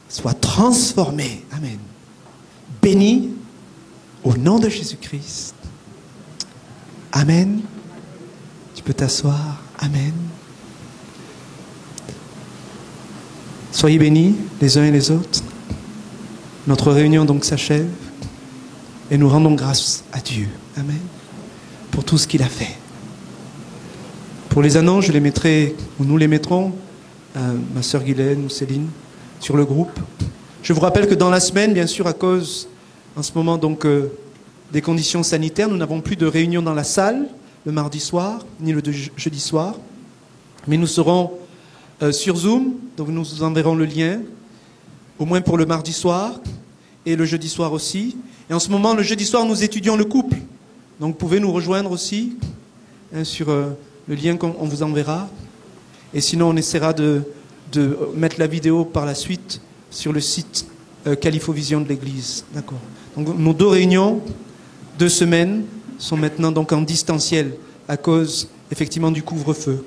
Sois transformé. Amen. Béni au nom de Jésus-Christ. Amen. Tu peux t'asseoir. Amen. Soyez bénis les uns et les autres. Notre réunion donc s'achève et nous rendons grâce à Dieu. Amen. Pour tout ce qu'il a fait. Pour les annonces, je les mettrai, ou nous les mettrons, ma sœur Guylaine ou Céline, sur le groupe. Je vous rappelle que dans la semaine, bien sûr, à cause, en ce moment, donc, des conditions sanitaires, nous n'avons plus de réunion dans la salle le mardi soir, ni le jeudi soir. Mais nous serons sur Zoom, donc nous vous enverrons le lien, au moins pour le mardi soir, et le jeudi soir aussi. Et en ce moment, le jeudi soir, nous étudions le couple. Donc, vous pouvez nous rejoindre aussi sur le lien qu'on vous enverra. Et sinon, on essaiera de mettre la vidéo par la suite sur le site Califovision de l'Église. D'accord. Donc, nos 2 réunions, 2 semaines, sont maintenant donc en distanciel à cause, effectivement, du couvre-feu.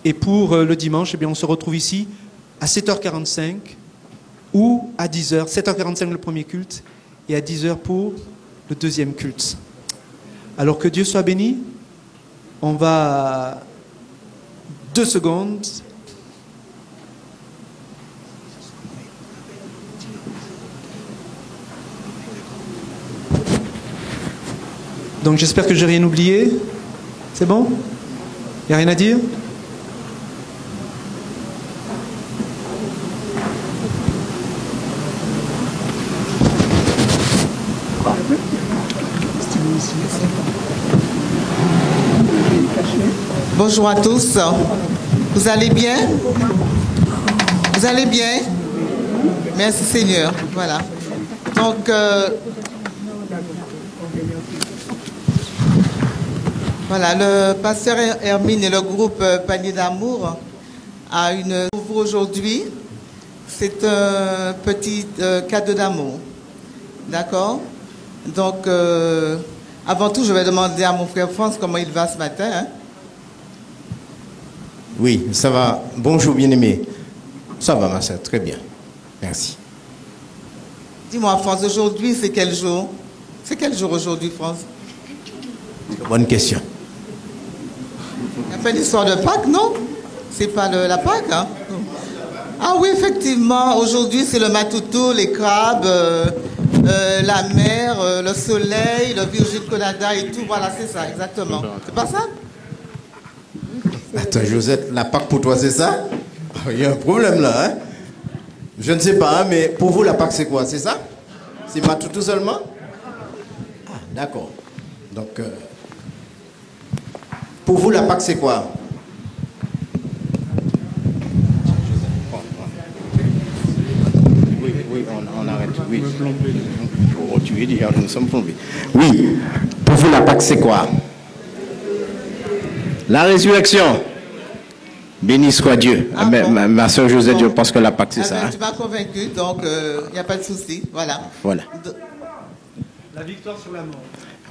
Et pour le dimanche, eh bien, on se retrouve ici à 7h45 ou à 10h. 7h45 le premier culte et à 10h pour le deuxième culte. Alors que Dieu soit béni. On va 2 secondes. Donc j'espère que j'ai rien oublié. C'est bon? Il n'y a rien à dire? Bonjour à tous. Vous allez bien? Vous allez bien? Merci Seigneur. Voilà. Donc, voilà, le pasteur Hermine et le groupe Panier d'Amour a une pour vous aujourd'hui. C'est un petit cadeau d'amour. D'accord? Donc, avant tout, je vais demander à mon frère France comment il va ce matin. Hein? Oui, ça va. Bonjour, bien-aimé. Ça va, ma soeur, très bien. Merci. Dis-moi, France, aujourd'hui, c'est quel jour? C'est quel jour aujourd'hui, France? Bonne question. Il a fait l'histoire de Pâques, non? C'est pas la Pâques, hein? Ah oui, effectivement, aujourd'hui, c'est le matoutou, les crabes, la mer, le soleil, le Virgin Canada et tout. Voilà, c'est ça, exactement. C'est pas ça? Attends, Josette, la Pâque pour toi, c'est ça? Il y a un problème là, hein? Je ne sais pas, hein, mais pour vous, la Pâque, c'est quoi? C'est ça? C'est Matoutou seulement? Ah, d'accord. Donc, pour vous, la Pâque, c'est quoi? Oui, on arrête. Oui. Oh, tu es dit, nous sommes plombés. Oui, pour vous, la Pâque, c'est quoi? La résurrection. Béni soit Dieu. Ah, ma soeur Josette, je pense que la Pâque, c'est ça. Tu m'as convaincu, donc il n'y a pas de souci. Voilà. Voilà. La victoire sur la mort.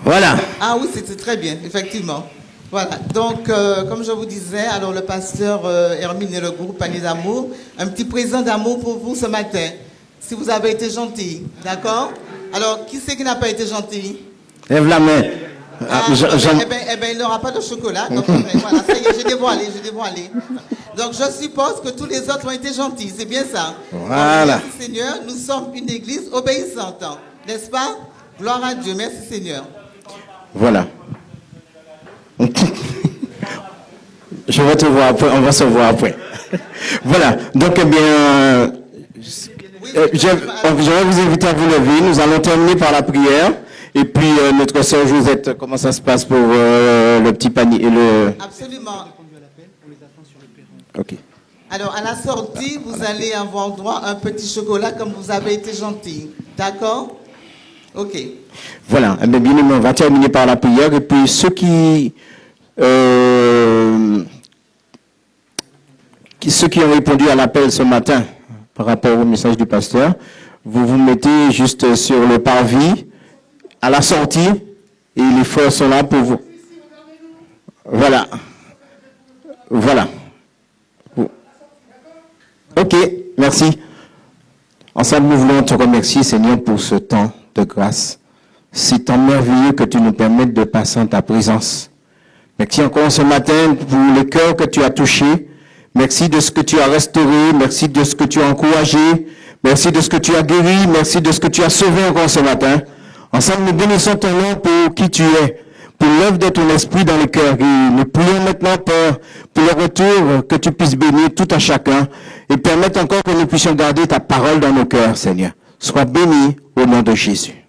Voilà. Ah oui, c'était très bien, effectivement. Voilà. Donc, comme je vous disais, alors le pasteur Hermine et le groupe Panier d'Amour, un petit présent d'amour pour vous ce matin. Si vous avez été gentil, d'accord? Alors, qui c'est qui n'a pas été gentil? Lève la main. Eh ben, il n'aura pas de chocolat. Donc, voilà, ça y est, j'ai dévoilé. Donc, je suppose que tous les autres ont été gentils. C'est bien ça. Voilà. Donc, merci Seigneur. Nous sommes une église obéissante. N'est-ce pas? Gloire à Dieu. Merci Seigneur. Voilà. Je vais te voir après. On va se voir après. Voilà. Donc, eh bien, je vais vous inviter à vous lever. Nous allons terminer par la prière. Et puis, notre sœur Josette, comment ça se passe pour le petit panier Absolument. Ok. Alors, à la sortie, vous allez avoir droit à un petit chocolat comme vous avez été gentil. D'accord? Ok. Voilà. Eh bien, on va terminer par la prière. Et puis, ceux qui ont répondu à l'appel ce matin par rapport au message du pasteur, vous vous mettez juste sur le parvis à la sortie, et les frères sont là pour vous. Voilà. Voilà. Ok, merci. Ensemble, nous voulons te remercier, Seigneur, pour ce temps de grâce. C'est temps merveilleux que tu nous permettes de passer en ta présence. Merci encore ce matin pour le cœur que tu as touché. Merci de ce que tu as restauré. Merci de ce que tu as encouragé. Merci de ce que tu as guéri. Merci de ce que tu as sauvé encore ce matin. Ensemble, nous bénissons ton nom pour qui tu es, pour l'œuvre de ton esprit dans le cœur. Et nous prions maintenant, Père, pour le retour, que tu puisses bénir tout à chacun et permettre encore que nous puissions garder ta parole dans nos cœurs, Seigneur. Sois béni au nom de Jésus.